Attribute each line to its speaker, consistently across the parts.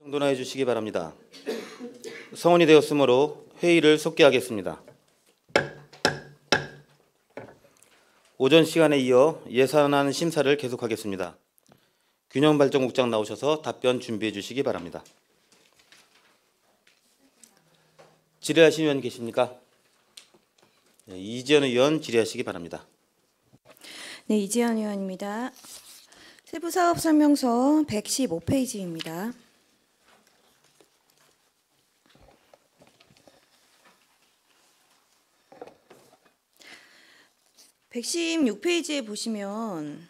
Speaker 1: 정돈하여 주시기 바랍니다. 성원이 되었으므로 회의를 속기하겠습니다. 오전 시간에 이어 예산안 심사를 계속하겠습니다. 균형발전국장 나오셔서 답변 준비해 주시기 바랍니다. 질의하시는 의원 계십니까? 네, 이지연 의원 질의하시기 바랍니다.
Speaker 2: 네, 이지연 의원입니다. 세부사업설명서 115페이지입니다. (116페이지에) 보시면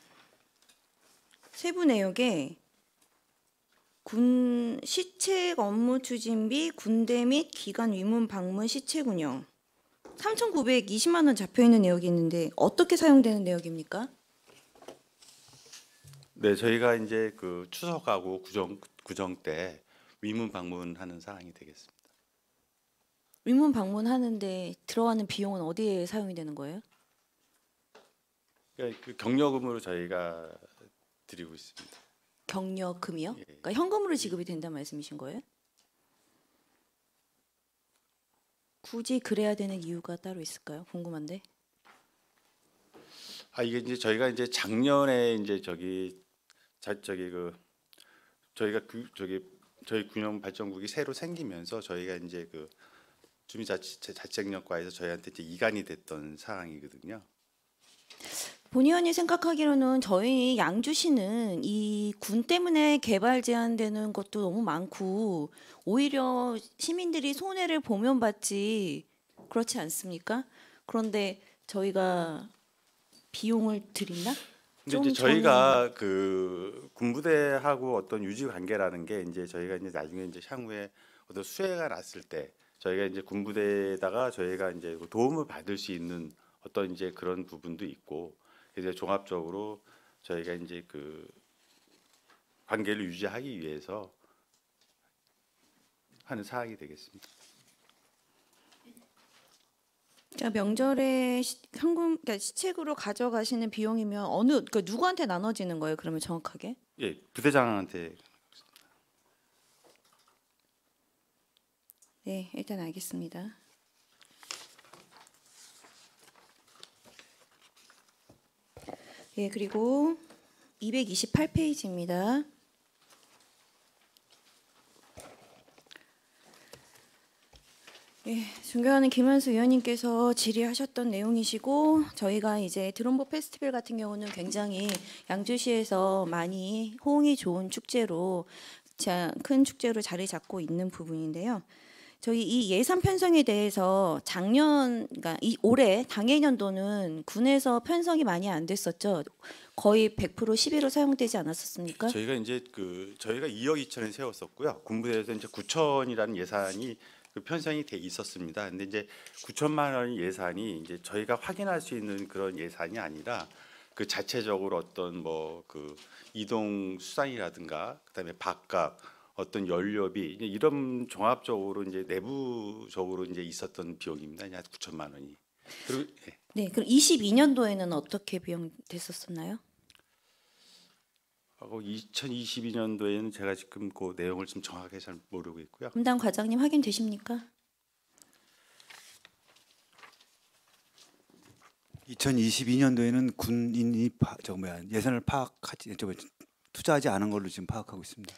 Speaker 2: 세부 내역에 군 시책 업무 추진비, 군대 및 기관 위문 방문 시책 운영 3,920만 원 잡혀 있는 내역이 있는데 어떻게 사용되는 내역입니까?
Speaker 3: 네, 저희가 이제 그 추석하고 구정 때 위문 방문하는 사항이 되겠습니다.
Speaker 2: 위문 방문하는데 들어가는 비용은 어디에 사용이 되는 거예요?
Speaker 3: 그러니까 그 경력금으로 저희가 드리고 있습니다.
Speaker 2: 경력금이요?
Speaker 3: 예.
Speaker 2: 그러니까 현금으로 지급이 된다는 말씀이신 거예요? 굳이 그래야 되는 이유가 따로 있을까요? 궁금한데.
Speaker 3: 이게 이제 저희가 이제 작년에 이제 저희 균형발전국이 새로 생기면서 저희가 이제 그 주민자치행정과에서 저희한테 이제 이관이 됐던 사항이거든요.
Speaker 2: 본 의원이 생각하기로는 저희 양주시는 이 군 때문에 개발 제한되는 것도 너무 많고 오히려 시민들이 손해를 보면 받지 그렇지 않습니까? 그런데 저희가 비용을 드리나?
Speaker 3: 근데 이제 저희가 그 군부대하고 어떤 유지 관계라는 게 이제 저희가 이제 나중에 이제 향후에 어떤 수해가 났을 때 저희가 이제 군부대에다가 저희가 이제 도움을 받을 수 있는 어떤 이제 그런 부분도 있고 이제 종합적으로 저희가 이제 그 관계를 유지하기 위해서 하는 사항이 되겠습니다.
Speaker 2: 그러니까 명절에 현금, 그러니까 시책으로 가져가시는 비용이면 그러니까 누구한테 나눠지는 거예요? 그러면 정확하게?
Speaker 3: 예, 부대장한테.
Speaker 2: 네, 일단 알겠습니다. 예, 그리고 228페이지입니다. 예, 존경하는 김한수 의원님께서 질의하셨던 내용이시고 저희가 이제 드론보 페스티벌 같은 경우는 굉장히 양주시에서 많이 호응이 좋은 축제로 큰 축제로 자리 잡고 있는 부분인데요. 저희 이 예산 편성에 대해서 그러니까 올해 당해년도는 군에서 편성이 많이 안 됐었죠. 거의 100% 11로 사용되지 않았었습니까?
Speaker 3: 저희가 이제 저희가 2억 2천을 세웠었고요. 군부대에서 이제 9천이라는 예산이 편성이 돼 있었습니다. 근데 이제 9천만 원 예산이 이제 저희가 확인할 수 있는 그런 예산이 아니라 그 자체적으로 어떤 뭐 그 이동 수단이라든가 그다음에 밥값 어떤 연료비 이런 종합적으로 이제 내부적으로 이제 있었던 비용입니다. 약 9천만 원이. 그리고 예.
Speaker 2: 네, 그럼 22년도에는 어떻게 비용됐었나요?
Speaker 3: 2022년도에는 제가 지금 그 내용을 좀 정확하게 잘 모르고 있고요.
Speaker 2: 담당 과장님 확인되십니까?
Speaker 4: 2022년도에는 군인이 예산을 투자하지 않은 걸로 지금 파악하고 있습니다.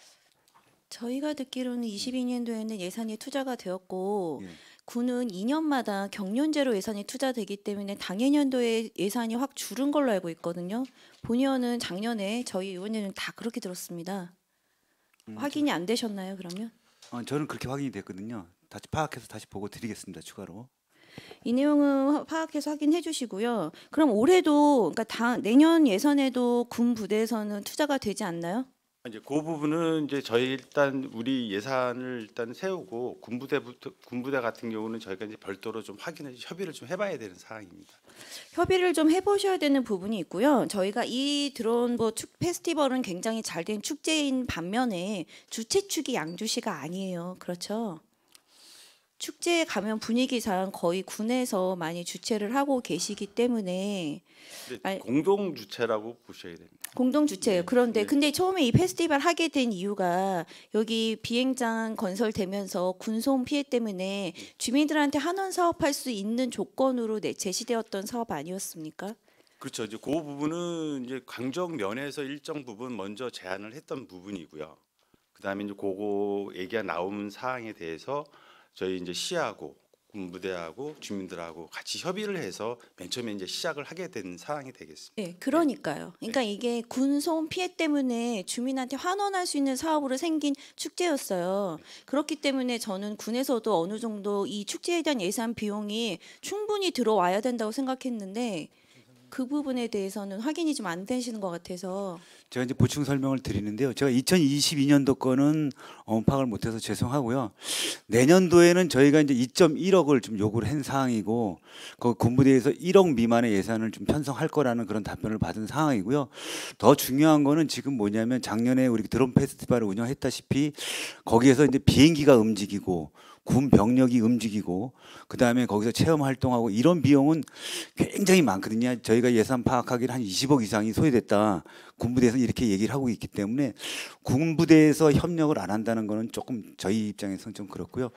Speaker 2: 저희가 듣기로는 22년도에는 예산이 투자가 되었고
Speaker 4: 예.
Speaker 2: 군은 2년마다 경년제로 예산이 투자되기 때문에 당해년도에 예산이 확 줄은 걸로 알고 있거든요. 본 의원은 작년에 저희 의원님은 다 그렇게 들었습니다. 확인이 안 되셨나요, 그러면?
Speaker 4: 저는 그렇게 확인이 됐거든요. 다시 파악해서 다시 보고 드리겠습니다. 추가로.
Speaker 2: 이 내용은 파악해서 확인해 주시고요. 그럼 올해도 그러니까 내년 예산에도 군 부대에서는 투자가 되지 않나요?
Speaker 3: 이제 그 부분은 이제 저희 일단 우리 예산을 일단 세우고 군부대 같은 경우는 저희가 이제 별도로 좀 협의를 좀 해봐야 되는 사항입니다.
Speaker 2: 협의를 좀 해보셔야 되는 부분이 있고요. 저희가 이 드론보 페스티벌은 굉장히 잘된 축제인 반면에 주최 측이 양주시가 아니에요. 그렇죠? 축제에 가면 분위기상 거의 군에서 많이 주최를 하고 계시기 때문에
Speaker 3: 공동 주체라고 보셔야 됩니다.
Speaker 2: 공동 주체예요.
Speaker 3: 네,
Speaker 2: 그런데
Speaker 3: 네.
Speaker 2: 근데 처음에 이 페스티벌 하게 된 이유가 여기 비행장 건설되면서 군소음 피해 때문에 주민들한테 한원 사업할 수 있는 조건으로 제시되었던 사업 아니었습니까?
Speaker 3: 그렇죠. 이제 그 부분은 이제 강적 면에서 일정 부분 먼저 제안을 했던 부분이고요. 그다음에 이제 그거 얘기가 나온 사항에 대해서 저희 이제 시하고 군부대하고 주민들하고 같이 협의를 해서 맨 처음에 이제 시작을 하게 된 사항이 되겠습니다.
Speaker 2: 네, 그러니까요. 그러니까 이게 군소음 피해 때문에 주민한테 환원할 수 있는 사업으로 생긴 축제였어요. 그렇기 때문에 저는 군에서도 어느 정도 이 축제에 대한 예산 비용이 충분히 들어와야 된다고 생각했는데 그 부분에 대해서는 확인이 좀 안 되시는 것 같아서.
Speaker 4: 제가 이제 보충 설명을 드리는데요. 제가 2022년도 거는 파악을 못해서 죄송하고요. 내년도에는 저희가 이제 2.1억을 좀 요구를 한 사항이고, 그 군부대에서 1억 미만의 예산을 좀 편성할 거라는 그런 답변을 받은 상황이고요. 더 중요한 거는 지금 뭐냐면 작년에 우리 드론 페스티벌을 운영했다시피 거기에서 이제 비행기가 움직이고 군 병력이 움직이고 그다음에 거기서 체험 활동하고 이런 비용은 굉장히 많거든요. 저희가 예산 파악하기를 한 20억 이상이 소요됐다. 군부대에서 이렇게 얘기를 하고 있기 때문에 군부대에서 협력을 안 한다는 거는 조금 저희 입장에서는 좀 그렇고요.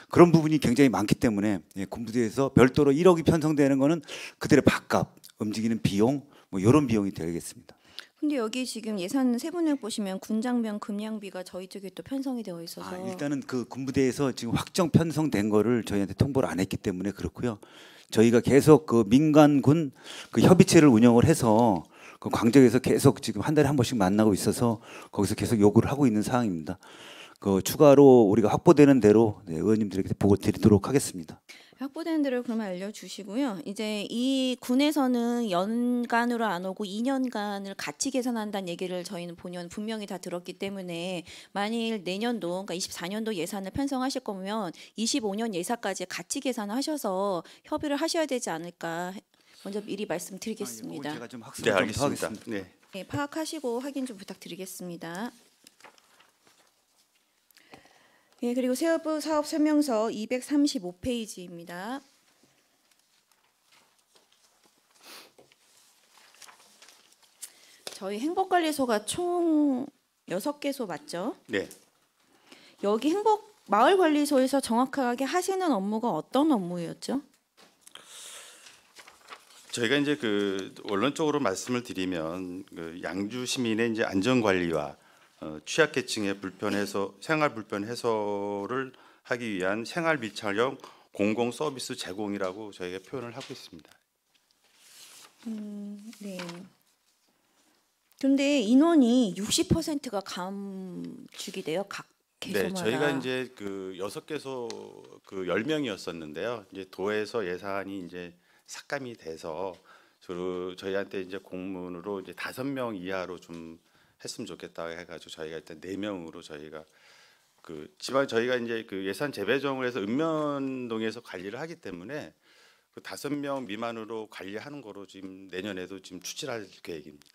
Speaker 4: 그런 부분이 굉장히 많기 때문에 군부대에서 별도로 1억이 편성되는 거는 그들의 밥값, 움직이는 비용 뭐 이런 비용이 되겠습니다.
Speaker 2: 근데 여기 지금 예산 세분을 보시면 군장병 금양비가 저희 쪽에 또 편성이 되어 있어서
Speaker 4: 일단은 그 군부대에서 지금 확정 편성된 거를 저희한테 통보를 안 했기 때문에 그렇고요. 저희가 계속 그 민간군 그 협의체를 운영을 해서 그 광적에서 계속 지금 한 달에 한 번씩 만나고 있어서 거기서 계속 요구를 하고 있는 상황입니다. 그 추가로 우리가 확보되는 대로 의원님들에게 보고 드리도록 하겠습니다.
Speaker 2: 확보된 대로 그러면 알려주시고요. 이제 이 군에서는 연간으로 안 오고 2년간을 같이 계산한다는 얘기를 저희는 본연 분명히 다 들었기 때문에 만일 내년도 그러니까 24년도 예산을 편성하실 거면 25년 예산까지 같이 계산하셔서 협의를 하셔야 되지 않을까 먼저 미리 말씀드리겠습니다.
Speaker 4: 제가 좀 학습
Speaker 3: 네,
Speaker 4: 좀
Speaker 3: 알겠습니다.
Speaker 4: 하겠습니다.
Speaker 3: 네.
Speaker 2: 네, 파악하시고 확인 좀 부탁드리겠습니다. 예, 그리고 세부 사업 설명서 235페이지입니다. 저희 행복관리소가 총 6개소 맞죠?
Speaker 3: 네.
Speaker 2: 여기 마을관리소에서 정확하게 하시는 업무가 어떤 업무였죠?
Speaker 3: 저희가 이제 그 원론적으로 말씀을 드리면 그 양주 시민의 이제 안전 관리와 취약계층의 생활 불편 해소를 하기 위한 생활 밀착형 공공 서비스 제공이라고 저희가 표현을 하고 있습니다.
Speaker 2: 네. 근데 인원이 60%가 감축이 돼요. 각
Speaker 3: 네,
Speaker 2: 개소마다.
Speaker 3: 저희가 이제 그 6개소 그 10명이었었는데요. 이제 도에서 예산이 이제 삭감이 돼서 저희한테 이제 공문으로 이제 5명 이하로 좀 했으면 좋겠다 해가지고 저희가 일단 4명으로 저희가 지만 저희가 이제 그 예산 재배정을 해서 읍면동에서 관리를 하기 때문에 그 5명 미만으로 관리하는 거로 지금 내년에도 지금 추진할 계획입니다.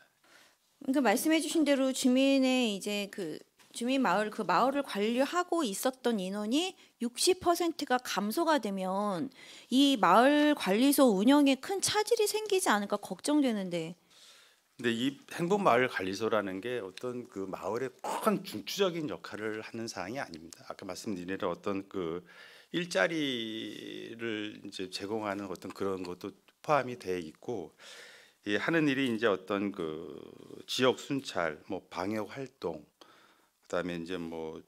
Speaker 2: 그러니까 말씀해주신 대로 주민의 이제 그 주민 마을 그 마을을 관리하고 있었던 인원이 60%가 감소가 되면 이 마을 관리소 운영에 큰 차질이 생기지 않을까 걱정되는데.
Speaker 3: 근데 이 행복마을관리소라는 게 어떤 그 마을의 큰 중추적인 역할을 하는 사항이 아닙니다. 아까 말씀드린 대로 어떤 그 일자리를 이제 제공하는 어떤 그런 것도 포함이 돼 있고 이 하는 일이 이제 어떤 그 지역 순찰, 뭐 방역 활동, 그다음에 이제 뭐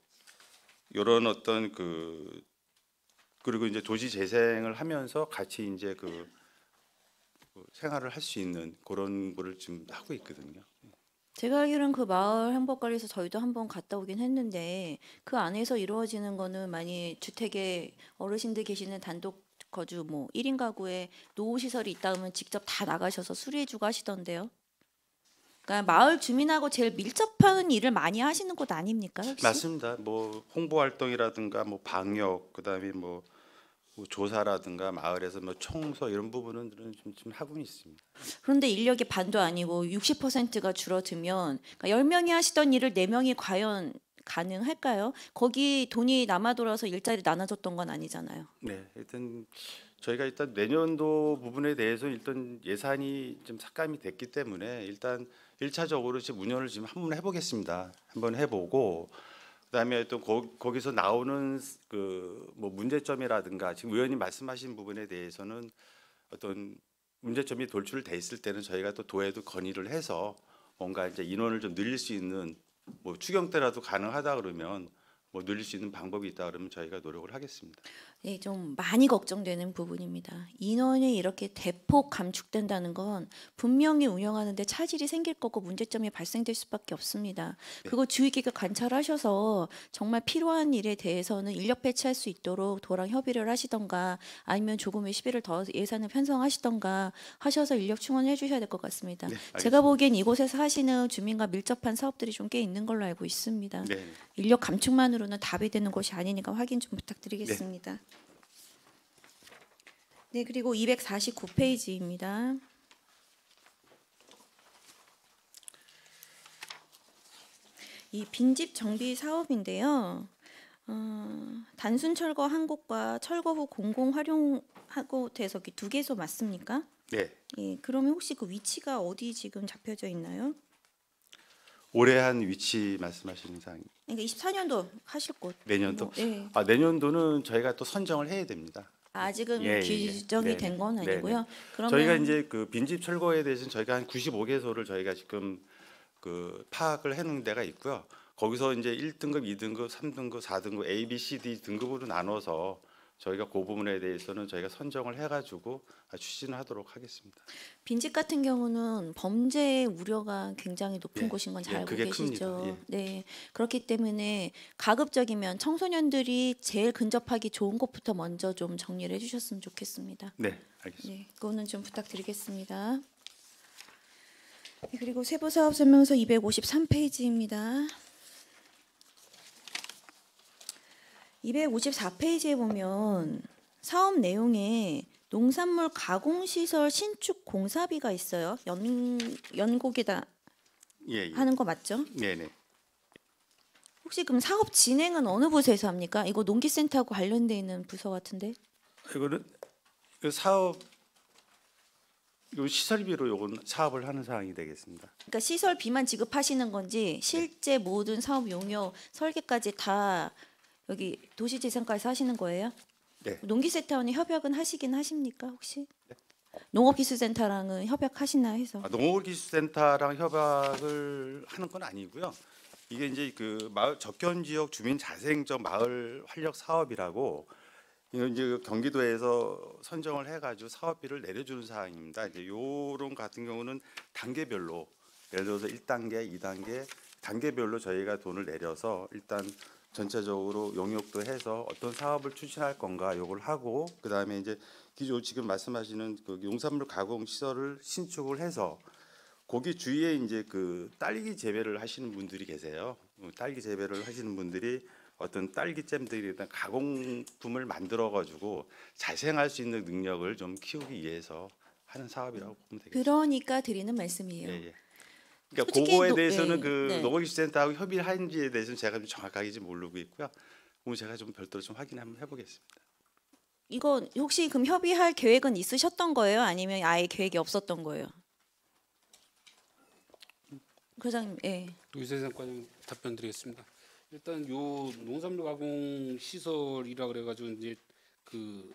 Speaker 3: 이런 어떤 그리고 이제 도시 재생을 하면서 같이 이제 그 생활을 할 수 있는 그런 거를 지금 하고 있거든요.
Speaker 2: 제가 알기로는 그 마을 행복관리소 저희도 한번 갔다 오긴 했는데 그 안에서 이루어지는 거는 만약 주택에 어르신들 계시는 단독 거주 뭐 1인 가구에 노후 시설이 있다 하면 직접 다 나가셔서 수리해주고 하시던데요. 그러니까 마을 주민하고 제일 밀접한 일을 많이 하시는 곳 아닙니까? 혹시?
Speaker 3: 맞습니다. 뭐 홍보 활동이라든가 뭐 방역, 그다음에 뭐 조사라든가 마을에서 뭐 청소 이런 부분들은 좀 하고 있습니다.
Speaker 2: 그런데 인력이 반도 아니고 60%가 줄어들면 그러니까 10명이 하시던 일을 4명이 과연 가능할까요? 거기 돈이 남아 돌아서 일자리 나눠줬던 건 아니잖아요.
Speaker 3: 네, 일단 저희가 일단 내년도 부분에 대해서 일단 예산이 좀 삭감이 됐기 때문에 일단 1차적으로 지금 운영을 지금 한번 해보겠습니다. 한번 해보고 그다음에 또 거기서 나오는 그 뭐 문제점이라든가 지금 의원님 말씀하신 부분에 대해서는 어떤 문제점이 돌출돼 있을 때는 저희가 또 도에도 건의를 해서 뭔가 이제 인원을 좀 늘릴 수 있는 뭐 추경 때라도 가능하다 그러면 뭐 늘릴 수 있는 방법이 있다 그러면 저희가 노력을 하겠습니다.
Speaker 2: 네, 좀 많이 걱정되는 부분입니다. 인원이 이렇게 대폭 감축된다는 건 분명히 운영하는데 차질이 생길 거고 문제점이 발생될 수밖에 없습니다. 그거 주의깊게 관찰하셔서 정말 필요한 일에 대해서는 인력 배치할 수 있도록 도랑 협의를 하시던가 아니면 조금의 시비를 더 예산을 편성하시던가 하셔서 인력 충원해 주셔야 될 것 같습니다.
Speaker 3: 네,
Speaker 2: 제가
Speaker 3: 알겠습니다.
Speaker 2: 보기엔 이곳에서 하시는 주민과 밀접한 사업들이 좀 꽤 있는 걸로 알고 있습니다.
Speaker 3: 네.
Speaker 2: 인력 감축만으로는 답이 되는 것이 아니니까 확인 좀 부탁드리겠습니다. 네, 그리고 249페이지입니다. 이 빈집 정비 사업인데요. 단순 철거 한 곳과 철거 후 공공 활용하고 대석이 두 개소 맞습니까?
Speaker 3: 네.
Speaker 2: 예, 그러면 혹시 그 위치가 어디 지금 잡혀져 있나요?
Speaker 3: 올해 한 위치 말씀하시는 사항.
Speaker 2: 그러니까 24년도 하실 곳.
Speaker 3: 내년도?
Speaker 2: 네.
Speaker 3: 아, 내년도는 저희가 또 선정을 해야 됩니다.
Speaker 2: 아직은
Speaker 3: 예, 예,
Speaker 2: 규정이
Speaker 3: 예.
Speaker 2: 된 건
Speaker 3: 네네.
Speaker 2: 아니고요. 그러면
Speaker 3: 저희가 이제 그 빈집 철거에 대해서는 저희가 한 95개소를 저희가 지금 그 파악을 해놓은 데가 있고요. 거기서 이제 1등급, 2등급, 3등급, 4등급, A, B, C, D 등급으로 나눠서 저희가 그 부분에 대해서는 저희가 선정을 해가지고 추진하도록 하겠습니다.
Speaker 2: 빈집 같은 경우는 범죄의 우려가 굉장히 높은
Speaker 3: 예,
Speaker 2: 곳인 건 잘
Speaker 3: 예,
Speaker 2: 알고
Speaker 3: 그게
Speaker 2: 계시죠.
Speaker 3: 큽니다. 예.
Speaker 2: 네, 그렇기 때문에 가급적이면 청소년들이 제일 근접하기 좋은 곳부터 먼저 좀 정리를 해주셨으면 좋겠습니다.
Speaker 3: 네, 알겠습니다.
Speaker 2: 네, 그거는 좀 부탁드리겠습니다. 네, 그리고 세부사업 설명서 253페이지입니다. 254페이지에 보면 사업 내용에 농산물 가공시설 신축 공사비가 있어요. 연곡이다
Speaker 3: 예, 예.
Speaker 2: 하는 거 맞죠?
Speaker 3: 네, 네.
Speaker 2: 혹시 그럼 사업 진행은 어느 부서에서 합니까? 이거 농기센터하고 관련돼 있는 부서 같은데.
Speaker 3: 이거는 그 사업 요 시설비로 요건 사업을 하는 사항이 되겠습니다.
Speaker 2: 그러니까 시설비만 지급하시는 건지 실제 모든 사업 용역 설계까지 다 여기 도시재생과에서 하시는 거예요?
Speaker 3: 네.
Speaker 2: 농기센터와는 협약은 하시긴 하십니까 혹시? 농업기술센터랑은 협약하시나 해서.
Speaker 3: 농업기술센터랑 협약을 하는 건 아니고요. 이게 이제 그 마을 접견 지역 주민 자생적 마을 활력 사업이라고 이거 이제 경기도에서 선정을 해가지고 사업비를 내려주는 사항입니다. 이제 요런 같은 경우는 단계별로 예를 들어서 1단계, 2단계 단계별로 저희가 돈을 내려서 일단 전체적으로 용역도 해서 어떤 사업을 추진할 건가 요걸 하고 그다음에 이제 기존 지금 말씀하시는 그 농산물 가공 시설을 신축을 해서 거기 주위에 이제 그 딸기 재배를 하시는 분들이 계세요. 딸기 재배를 하시는 분들이 어떤 딸기잼들이 일단 가공품을 만들어 가지고 자생할 수 있는 능력을 좀 키우기 위해서 하는 사업이라고 보면 되겠습니다.
Speaker 2: 그러니까 드리는 말씀이에요.
Speaker 3: 예, 예. 그러니까
Speaker 2: 솔직히
Speaker 3: 그거에 대해서는
Speaker 2: 네,
Speaker 3: 그
Speaker 2: 네.
Speaker 3: 농업기술센터하고 협의를 하는지에 대해서는 제가 좀 정확하게 좀 모르고 있고요. 그럼 제가 좀 별도로 좀 확인 한번 해보겠습니다.
Speaker 2: 이거 혹시 그럼 협의할 계획은 있으셨던 거예요? 아니면 아예 계획이 없었던 거예요?科장님, 예.
Speaker 5: 노희재생과장 답변드리겠습니다. 일단 요 농산물 가공 시설이라 그래가지고 이제 그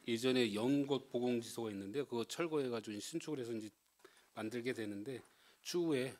Speaker 5: 예전에 연got 보공지소가 있는데 그거 철거해가지고 신축을 해서 이제 만들게 되는데 추후에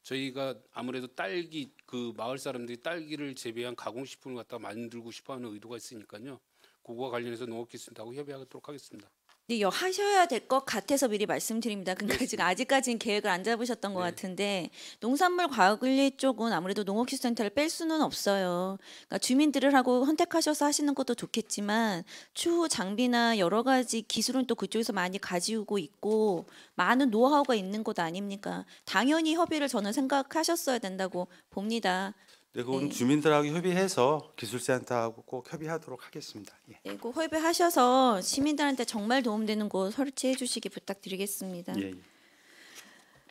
Speaker 5: 저희가 아무래도 딸기 그 마을 사람들이 딸기를 재배한 가공식품을 갖다 만들고 싶어하는 의도가 있으니까요. 그거와 관련해서 농업기술센터하고 협의하도록 하겠습니다.
Speaker 2: 네, 하셔야 될 것 같아서 미리 말씀드립니다. 그러니까 지금 아직까지는 계획을 안 잡으셨던 것
Speaker 5: 네.
Speaker 2: 같은데 농산물 과학관리 쪽은 아무래도 농업기술센터를 뺄 수는 없어요. 그러니까 주민들을 하고 선택하셔서 하시는 것도 좋겠지만 추후 장비나 여러 가지 기술은 또 그쪽에서 많이 가지고 있고 많은 노하우가 있는 곳 아닙니까? 당연히 협의를 저는 생각하셨어야 된다고 봅니다.
Speaker 3: 네, 그건
Speaker 2: 네.
Speaker 3: 주민들하고 협의해서 기술센터하고 꼭 협의하도록 하겠습니다. 예.
Speaker 2: 네, 꼭 협의하셔서 시민들한테 정말 도움되는 곳 설치해 주시기 부탁드리겠습니다.
Speaker 3: 예, 예.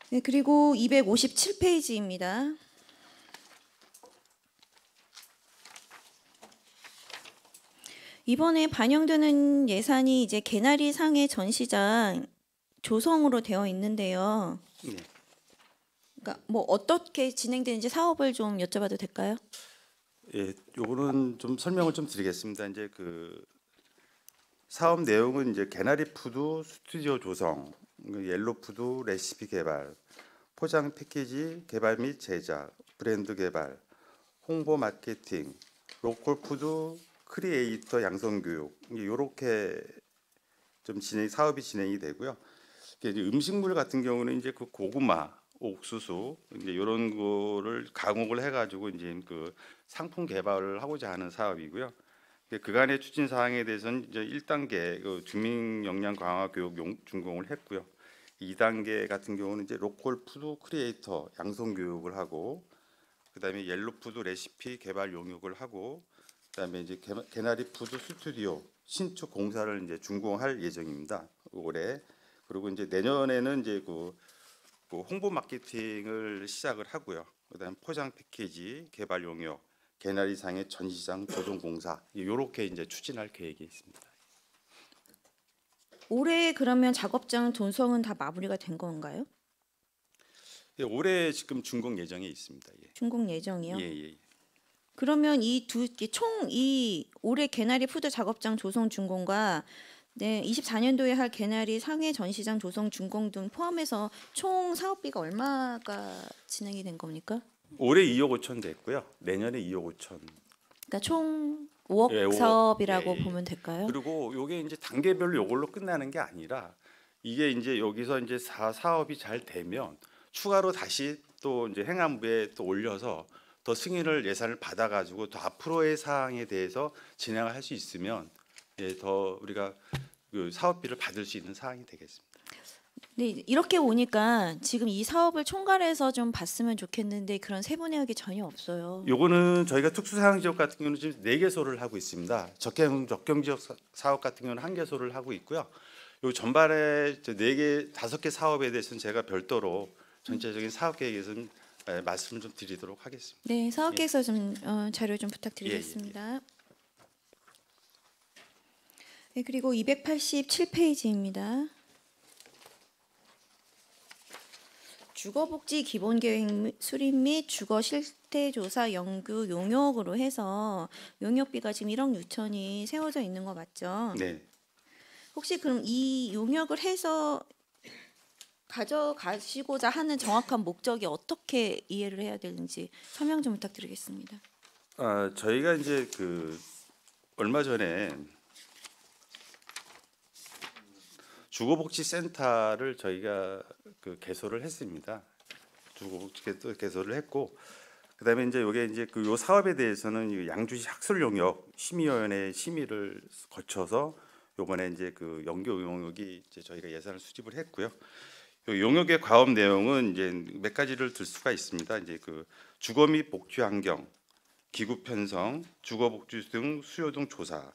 Speaker 2: 네, 그리고 257페이지입니다. 이번에 반영되는 예산이 이제 개나리 상해 전시장 조성으로 되어 있는데요.
Speaker 3: 네.
Speaker 2: 그러니까 뭐 어떻게 진행되는지 사업을 좀 여쭤봐도 될까요?
Speaker 3: 예, 요거는 좀 설명을 좀 드리겠습니다. 이제 그 사업 내용은 이제 개나리 푸드 스튜디오 조성, 옐로 푸드 레시피 개발, 포장 패키지 개발 및 제작, 브랜드 개발, 홍보 마케팅, 로컬 푸드 크리에이터 양성 교육 이렇게 좀 사업이 진행이 되고요. 이제 음식물 같은 경우는 이제 그 고구마, 옥수수 이제 이런 거를 가공을 해가지고 이제 그 상품 개발을 하고자 하는 사업이고요. 그간의 추진 사항에 대해서는 이제 1단계 그 주민 역량 강화 교육 준공을 했고요. 2단계 같은 경우는 이제 로컬 푸드 크리에이터 양성 교육을 하고, 그다음에 옐로 푸드 레시피 개발 용역을 하고, 그다음에 이제 개나리 푸드 스튜디오 신축 공사를 이제 준공할 예정입니다. 올해. 그리고 이제 내년에는 이제 그 홍보 마케팅을 시작을 하고요. 그다음 포장 패키지 개발 용역, 개나리상의 전시장 조성 공사 이렇게 이제 추진할 계획이 있습니다.
Speaker 2: 올해 그러면 작업장 조성은 다 마무리가 된 건가요?
Speaker 3: 예, 올해 지금 준공 예정에 있습니다. 예.
Speaker 2: 준공 예정이요?
Speaker 3: 예, 예.
Speaker 2: 그러면 이 올해 개나리 푸드 작업장 조성 준공과 24년도에 할 개나리 상해 전시장 조성 준공 등 포함해서 총 사업비가 얼마가 진행이 된 겁니까?
Speaker 3: 올해 2억 5천 됐고요. 내년에 2억 5천.
Speaker 2: 그러니까 총 5억
Speaker 3: 예, 5억.
Speaker 2: 사업이라고
Speaker 3: 예, 예.
Speaker 2: 보면 될까요?
Speaker 3: 그리고 이게 이제 단계별로 이걸로 끝나는 게 아니라 이게 이제 여기서 이제 사업이 잘 되면 추가로 다시 또 이제 행안부에 또 올려서 더 승인을 예산을 받아가지고 더 앞으로의 사항에 대해서 진행을 할 수 있으면 예, 더 우리가 그 사업비를 받을 수 있는 사항이 되겠습니다.
Speaker 2: 네, 이렇게 오니까 지금 이 사업을 총괄해서 좀 봤으면 좋겠는데 그런 세부 내역이 전혀 없어요.
Speaker 3: 요거는 저희가 특수사항 지역 같은 경우는 지금 4개소를 하고 있습니다. 적경 지역 사업 같은 경우는 1개소를 하고 있고요. 요 전반에 4개, 5개 사업에 대해서는 제가 별도로 전체적인 사업 계획에서는 말씀을 좀 드리도록 하겠습니다.
Speaker 2: 네, 사업계획서 좀 자료 좀 부탁드리겠습니다. 네, 그리고 287페이지입니다. 주거복지 기본계획 수립 및 주거 실태조사 연구 용역으로 해서 용역비가 지금 1억 6천이 세워져 있는 거 맞죠?
Speaker 3: 네.
Speaker 2: 혹시 그럼 이 용역을 해서 가져가시고자 하는 정확한 목적이 어떻게 이해를 해야 되는지 설명 좀 부탁드리겠습니다.
Speaker 3: 저희가 이제 그 얼마 전에 주거복지센터를 저희가 그 개소를 했습니다. 주거복지 개소를 했고, 그다음에 이제 요게 이제 그 요 사업에 대해서는 이 양주시 학술용역 심의위원회 심의를 거쳐서 요번에 이제 그 연계 용역이 이제 저희가 예산을 수립을 했고요. 요 용역의 과업 내용은 이제 몇 가지를 들 수가 있습니다. 이제 그 주거 및 복지 환경, 기구 편성, 주거복지 등 수요 등 조사,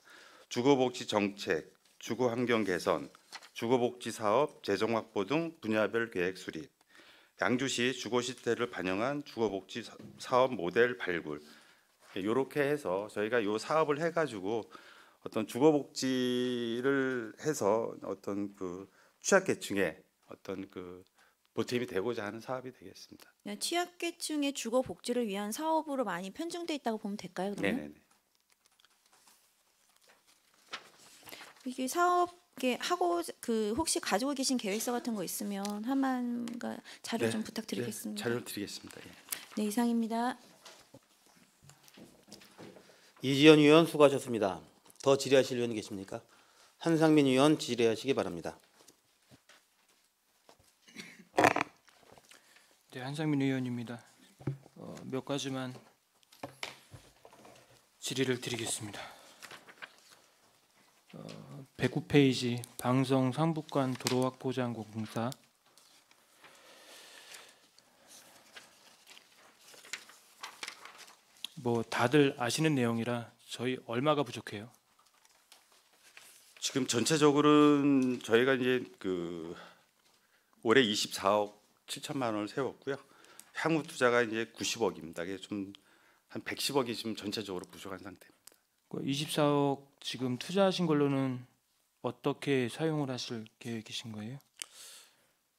Speaker 3: 주거복지 정책, 주거 환경 개선, 주거복지 사업 재정 확보 등 분야별 계획 수립, 양주시 주거 시대를 반영한 주거복지 사업 모델 발굴. 이렇게 해서 저희가 요 사업을 해가지고 어떤 주거복지를 해서 어떤 그 취약계층에 어떤 그 보탬이 되고자 하는 사업이 되겠습니다.
Speaker 2: 취약계층의 주거 복지를 위한 사업으로 많이 편중돼 있다고 보면 될까요? 그러면?
Speaker 3: 네네네.
Speaker 2: 이게 사업계 하고 그 혹시 가지고 계신 계획서 같은 거 있으면 한만가 자료 좀 부탁드리겠습니다.
Speaker 3: 자료를 드리겠습니다. 예.
Speaker 2: 네, 이상입니다.
Speaker 1: 이지연 의원 수고하셨습니다. 더 질의하실 의원이 계십니까? 한상민 의원 질의하시기 바랍니다.
Speaker 6: 네, 한상민 의원입니다. 몇 가지만 질의를 드리겠습니다. 109페이지 방성 상북간 도로 확보장 공사 뭐 다들 아시는 내용이라 저희 얼마가 부족해요?
Speaker 3: 지금 전체적으로는 저희가 이제 그 올해 24억 7천만 원을 세웠고요. 향후 투자가 이제 90억입니다. 이게 좀 한 110억이 지금 전체적으로 부족한 상태입니다.
Speaker 6: 24억 지금 투자하신 걸로는 어떻게 사용을 하실 계획이신 거예요?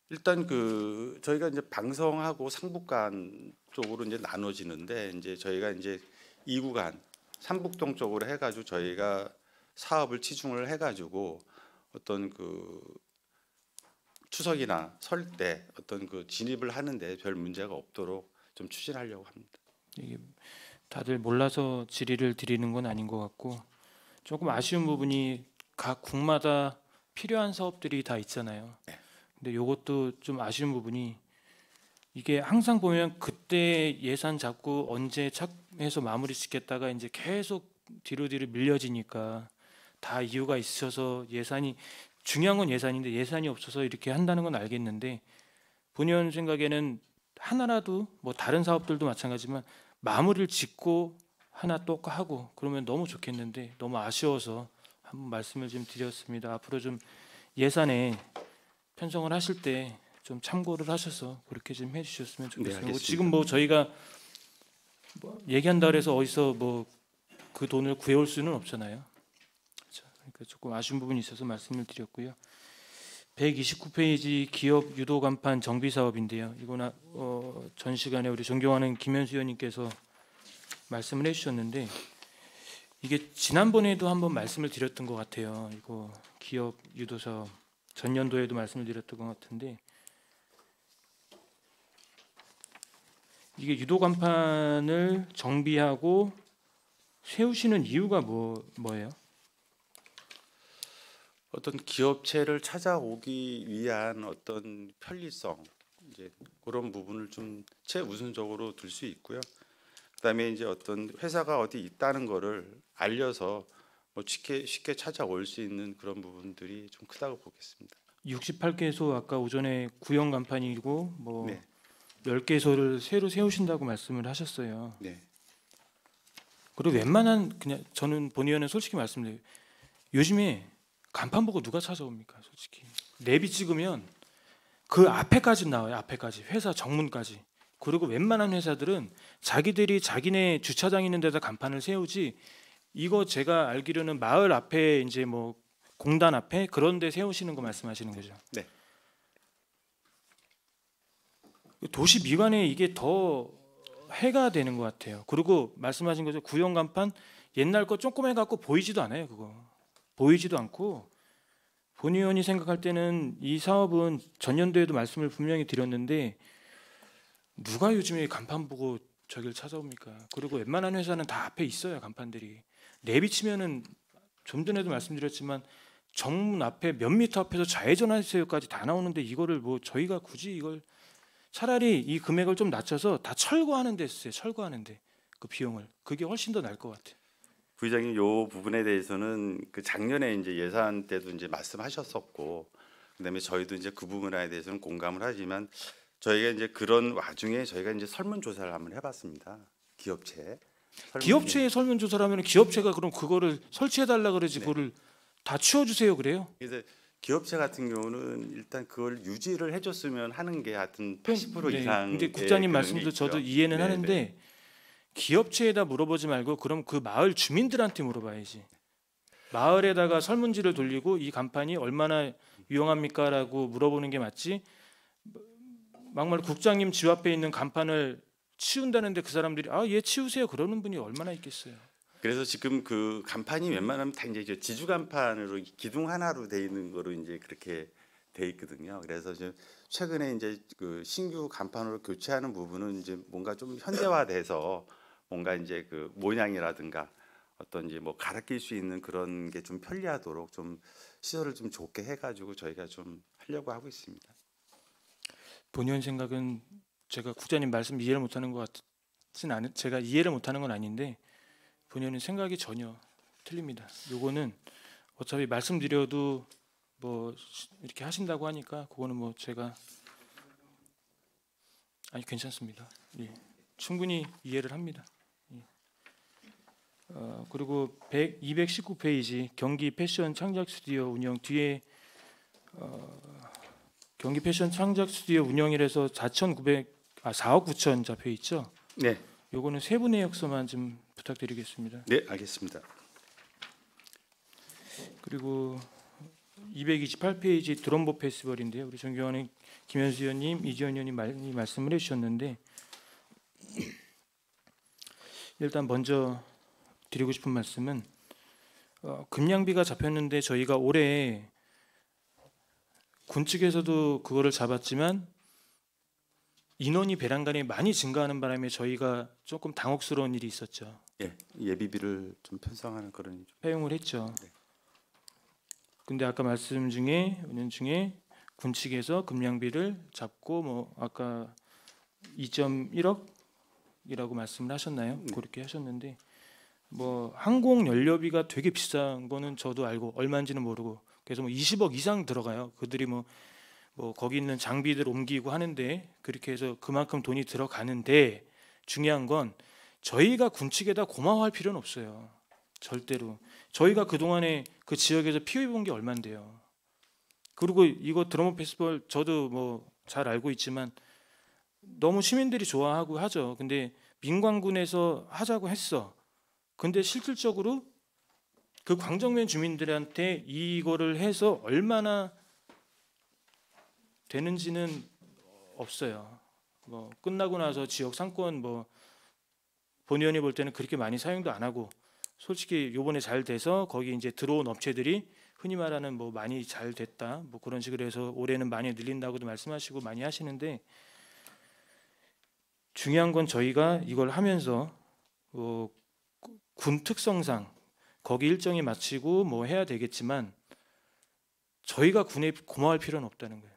Speaker 3: 일단 그 저희가 이제 방송하고 상북간 쪽으로 이제 나눠지는데 이제 저희가 이제 2구간 삼북동 쪽으로 해가지고 저희가 사업을 치중을 해가지고 어떤 그 추석이나 설 때 어떤 그 진입을 하는데 별 문제가 없도록 좀 추진하려고 합니다.
Speaker 6: 이게 다들 몰라서 질의를 드리는 건 아닌 것 같고 조금 아쉬운 부분이 각 국마다 필요한 사업들이 다 있잖아요. 근데 이것도 좀 아쉬운 부분이 이게 항상 보면 그때 예산 잡고 언제 착해서 마무리 짓겠다가 이제 계속 뒤로 밀려지니까 다 이유가 있어서 예산이 중요한 건 예산인데 예산이 없어서 이렇게 한다는 건 알겠는데 본의원 생각에는 하나라도 뭐 다른 사업들도 마찬가지지만 마무리를 짓고 하나 또 하고 그러면 너무 좋겠는데 너무 아쉬워서 한번 말씀을 좀 드렸습니다. 앞으로 좀 예산에 편성을 하실 때 좀 참고를 하셔서 그렇게 좀 해주셨으면 좋겠습니다.
Speaker 3: 알겠습니다.
Speaker 6: 지금 뭐 저희가 뭐 얘기한다 그래서 어디서 뭐 그 돈을 구해올 수는 없잖아요. 그렇죠? 그러니까 조금 아쉬운 부분이 있어서 말씀을 드렸고요. 129페이지 기업 유도 간판 정비 사업인데요. 이거나 전 시간에 우리 존경하는 김현수 의원님께서 말씀을 해주셨는데 이게 지난번에도 한번 말씀을 드렸던 것 같아요. 이거 기업 유도 사업 전년도에도 말씀을 드렸던 것 같은데 이게 유도 간판을 정비하고 세우시는 이유가 뭐예요?
Speaker 3: 어떤 기업체를 찾아오기 위한 어떤 편리성 이제 그런 부분을 좀 최우선적으로 둘 수 있고요. 그다음에 이제 어떤 회사가 어디 있다는 거를 알려서 뭐 쉽게 찾아올 수 있는 그런 부분들이 좀 크다고 보겠습니다.
Speaker 6: 68개소 아까 오전에 구형 간판이고 뭐
Speaker 3: 네.
Speaker 6: 10개소를 새로 세우신다고 말씀을 하셨어요.
Speaker 3: 네.
Speaker 6: 그리고 웬만한 그냥 저는 본 의원은 솔직히 말씀드려요. 요즘에 간판 보고 누가 찾아옵니까? 솔직히 내비 찍으면 그 앞에까지 나와요. 앞에까지 회사 정문까지. 그리고 웬만한 회사들은 자기들이 자기네 주차장 있는 데다 간판을 세우지 이거 제가 알기로는 마을 앞에 이제 뭐 공단 앞에 그런 데 세우시는 거 말씀하시는 거죠.
Speaker 3: 네.
Speaker 6: 도시 미관에 이게 더 해가 되는 것 같아요. 그리고 말씀하신 거죠. 구형 간판 옛날 거 조그매 갖고 보이지도 않아요. 그거 보이지도 않고 본 의원이 생각할 때는 이 사업은 전년도에도 말씀을 분명히 드렸는데 누가 요즘에 간판 보고 저길 찾아옵니까? 그리고 웬만한 회사는 다 앞에 있어요. 간판들이 내비치면은 좀 전에도 말씀드렸지만 정문 앞에 몇 미터 앞에서 좌회전하세요까지 다 나오는데 이거를 뭐 저희가 굳이 이걸 차라리 이 금액을 좀 낮춰서 다 철거하는 데 쓰세요. 철거하는데 그 비용을 그게 훨씬 더 나을 것 같아요.
Speaker 3: 부의장님 요 부분에 대해서는 그 작년에 이제 예산 때도 이제 말씀하셨었고 그다음에 저희도 이제 그 부분에 대해서는 공감을 하지만 저희가 이제 그런 와중에 저희가 이제 설문조사를 한번 해봤습니다.
Speaker 6: 기업체에 설문조사를 하면 기업체가 그럼 그거를 설치해달라 그러지
Speaker 3: 네.
Speaker 6: 그거를 다 치워주세요 그래요?
Speaker 3: 그래서 기업체 같은 경우는 일단 그걸 유지를 해줬으면 하는 게 하여튼 80%
Speaker 6: 네.
Speaker 3: 이상.
Speaker 6: 근데 국장님 말씀도 저도 이해는 하는데 기업체에다 물어보지 말고 그럼 그 마을 주민들한테 물어봐야지. 마을에다가 설문지를 돌리고 이 간판이 얼마나 유용합니까라고 물어보는 게 맞지. 막말 국장님 집 앞에 있는 간판을 치운다는데 그 사람들이 얘 치우세요 그러는 분이 얼마나 있겠어요.
Speaker 3: 그래서 지금 그 간판이 웬만하면 다 이제 지주 간판으로 기둥 하나로 돼 있는 거로 이제 그렇게 돼 있거든요. 그래서 이제 최근에 이제 그 신규 간판으로 교체하는 부분은 이제 뭔가 좀 현대화돼서 뭔가 이제 그 모양이라든가 어떤 이제 뭐 갈아 낄 수 있는 그런 게 좀 편리하도록 좀 시설을 좀 좋게 해가지고 저희가 좀 하려고 하고 있습니다.
Speaker 6: 본의원 생각은 제가 국장님 말씀 이해를 못하는 것 같진 않은 제가 이해를 못하는 건 아닌데 본의원은 생각이 전혀 틀립니다. 요거는 어차피 말씀드려도 뭐 이렇게 하신다고 하니까 그거는 뭐 제가 괜찮습니다. 예. 충분히 이해를 합니다. 예. 그리고 219페이지 경기 패션 창작 스튜디오 운영 뒤에 경기 패션 창작 스튜디오 운영이라서 4억 9천 잡혀 있죠.
Speaker 3: 네,
Speaker 6: 요거는 세부 내역서만 좀 부탁드리겠습니다.
Speaker 3: 네, 알겠습니다.
Speaker 6: 그리고 228페이지 드럼보 페스티벌인데요. 우리 존경하는 김현수 의원님, 이지원 의원님 많이 말씀을 해주셨는데 일단 먼저 드리고 싶은 말씀은 금양비가 잡혔는데 저희가 올해 군 측에서도 그거를 잡았지만 인원이 배란간이 많이 증가하는 바람에 저희가 조금 당혹스러운 일이 있었죠.
Speaker 3: 예, 예비비를 좀 편성하는 그런
Speaker 6: 사용을 했죠.
Speaker 3: 네.
Speaker 6: 근데 아까 말씀 중에 은연 중에 군 측에서 금양비를 잡고 뭐 아까 2.1억이라고 말씀을 하셨나요? 그렇게 하셨는데 뭐 항공 연료비가 되게 비싼 거는 저도 알고 얼마인지는 모르고 그래서 뭐 20억 이상 들어가요. 그들이 뭐 거기 있는 장비들 옮기고 하는데 그렇게 해서 그만큼 돈이 들어가는데 중요한 건 저희가 군 측에다 고마워할 필요는 없어요. 절대로. 저희가 그동안에 그 지역에서 피해 본 게 얼만데요. 그리고 이거 드러머 페스티벌 저도 뭐 잘 알고 있지만 너무 시민들이 좋아하고 하죠. 근데 민관군에서 하자고 했어. 근데 실질적으로 그 광정면 주민들한테 이거를 해서 얼마나 되는지는 없어요. 뭐 끝나고 나서 지역 상권 뭐 본 의원이 볼 때는 그렇게 많이 사용도 안 하고 솔직히 요번에 잘 돼서 거기 이제 들어온 업체들이 흔히 말하는 뭐 많이 잘 됐다 뭐 그런 식으로 해서 올해는 많이 늘린다고도 말씀하시고 많이 하시는데 중요한 건 저희가 이걸 하면서 군 특성상 거기 일정이 마치고 뭐 해야 되겠지만 저희가 군에 고마워할 필요는 없다는 거예요.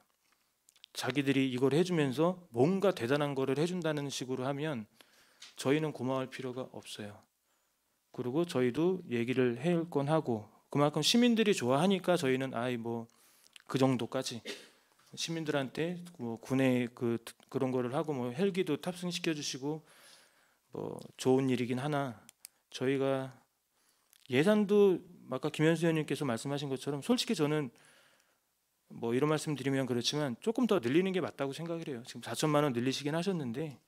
Speaker 6: 자기들이 이걸 해주면서 뭔가 대단한 거를 해준다는 식으로 하면 저희는 고마워할 필요가 없어요. 그리고 저희도 얘기를 해올 건 하고 그만큼 시민들이 좋아하니까 저희는 아이 뭐 그 정도까지 시민들한테 뭐 군에 그런 거를 하고 뭐 헬기도 탑승시켜 주시고 뭐 좋은 일이긴 하나 저희가 예산도 아까 김현수 의원님께서 말씀하신 것처럼 솔직히 저는 뭐 이런 말씀 드리면 그렇지만 조금 더 늘리는 게 맞다고 생각을 해요. 지금 4천만 원 늘리시긴 하셨는데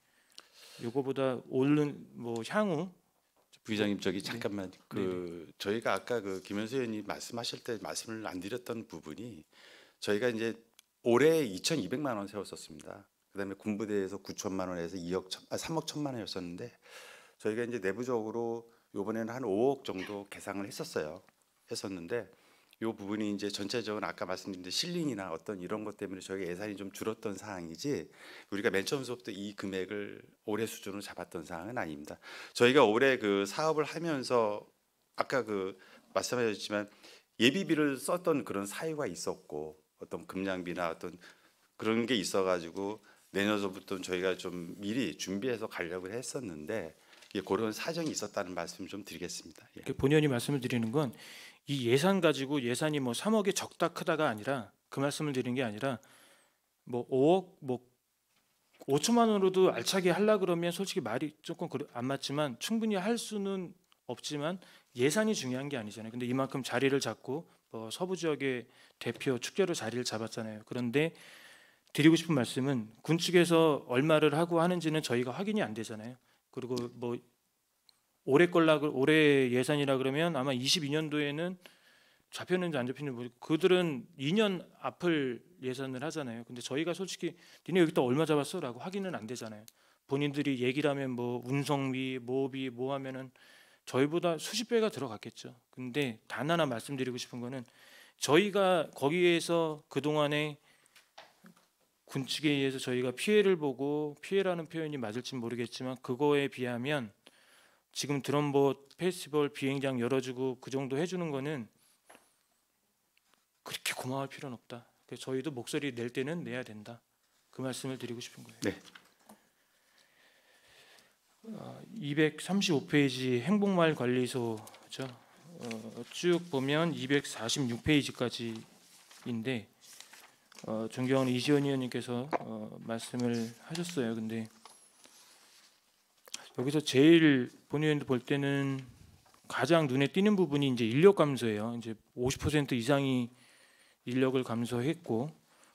Speaker 6: 요거보다 오른 뭐 향후
Speaker 3: 부의장님 저기 잠깐만 저희가 아까 김현수 의원님 말씀하실 때 말씀을 안 드렸던 부분이 저희가 이제 올해 2,200만 원 세웠었습니다. 그다음에 군부대에서 9천만 원에서 3억 1천만 원이었었는데 저희가 이제 내부적으로 이번에는 한 5억 정도 계상을 했었는데 이 부분이 이제 전체적으로 아까 말씀드린 실링이나 어떤 이런 것 때문에 저희가 예산이 좀 줄었던 사항이지 우리가 맨 처음부터 이 금액을 올해 수준으로 잡았던 사항은 아닙니다. 저희가 올해 그 사업을 하면서 아까 말씀하셨지만 예비비를 썼던 그런 사유가 있었고 어떤 금량비나 어떤 그런 게 있어가지고 내년서부터는 저희가 좀 미리 준비해서 가려고 했었는데 그런 사정이 있었다는 말씀 좀 드리겠습니다. 예.
Speaker 6: 본의원이 말씀을 드리는 건 이 예산 가지고 예산이 뭐 3억이 적다 크다가 아니라 그 말씀을 드리는 게 아니라 뭐 5억 뭐 5천만 원으로도 알차게 하려 그러면 솔직히 말이 조금 안 맞지만 충분히 할 수는 없지만 예산이 중요한 게 아니잖아요. 근데 이만큼 자리를 잡고 뭐 서부 지역의 대표 축제로 자리를 잡았잖아요. 그런데 드리고 싶은 말씀은 군 측에서 얼마를 하고 하는지는 저희가 확인이 안 되잖아요. 그리고 뭐 올해 예산이라 그러면 아마 22년도에는 잡혔는지 안 잡혔는지 모르고 그들은 2년 앞을 예산을 하잖아요. 근데 저희가 솔직히 니네 여기다 얼마 잡았어라고 확인은 안 되잖아요. 본인들이 얘기를 하면 뭐 운송비, 모비 뭐 하면은 저희보다 수십 배가 들어갔겠죠. 근데 단 하나 말씀드리고 싶은 거는 저희가 거기에서 그동안에 군 측에 의해서 저희가 피해를 보고 피해라는 표현이 맞을지 모르겠지만 그거에 비하면 지금 드럼보 페스티벌 비행장 열어주고 그 정도 해주는 거는 그렇게 고마워할 필요는 없다. 그래서 저희도 목소리 낼 때는 내야 된다. 그 말씀을 드리고 싶은 거예요.
Speaker 3: 네.
Speaker 6: 235페이지 행복마을 관리소죠. 쭉 보면 246페이지까지인데 존경하는 이지원 의원님께서 말씀을 하셨어요. 근데 여기서 제일 본 의원도 볼 때는 가장 눈에 띄는 부분이 이제 인력 감소예요. 이제 50% 이상이 인력을 감소했고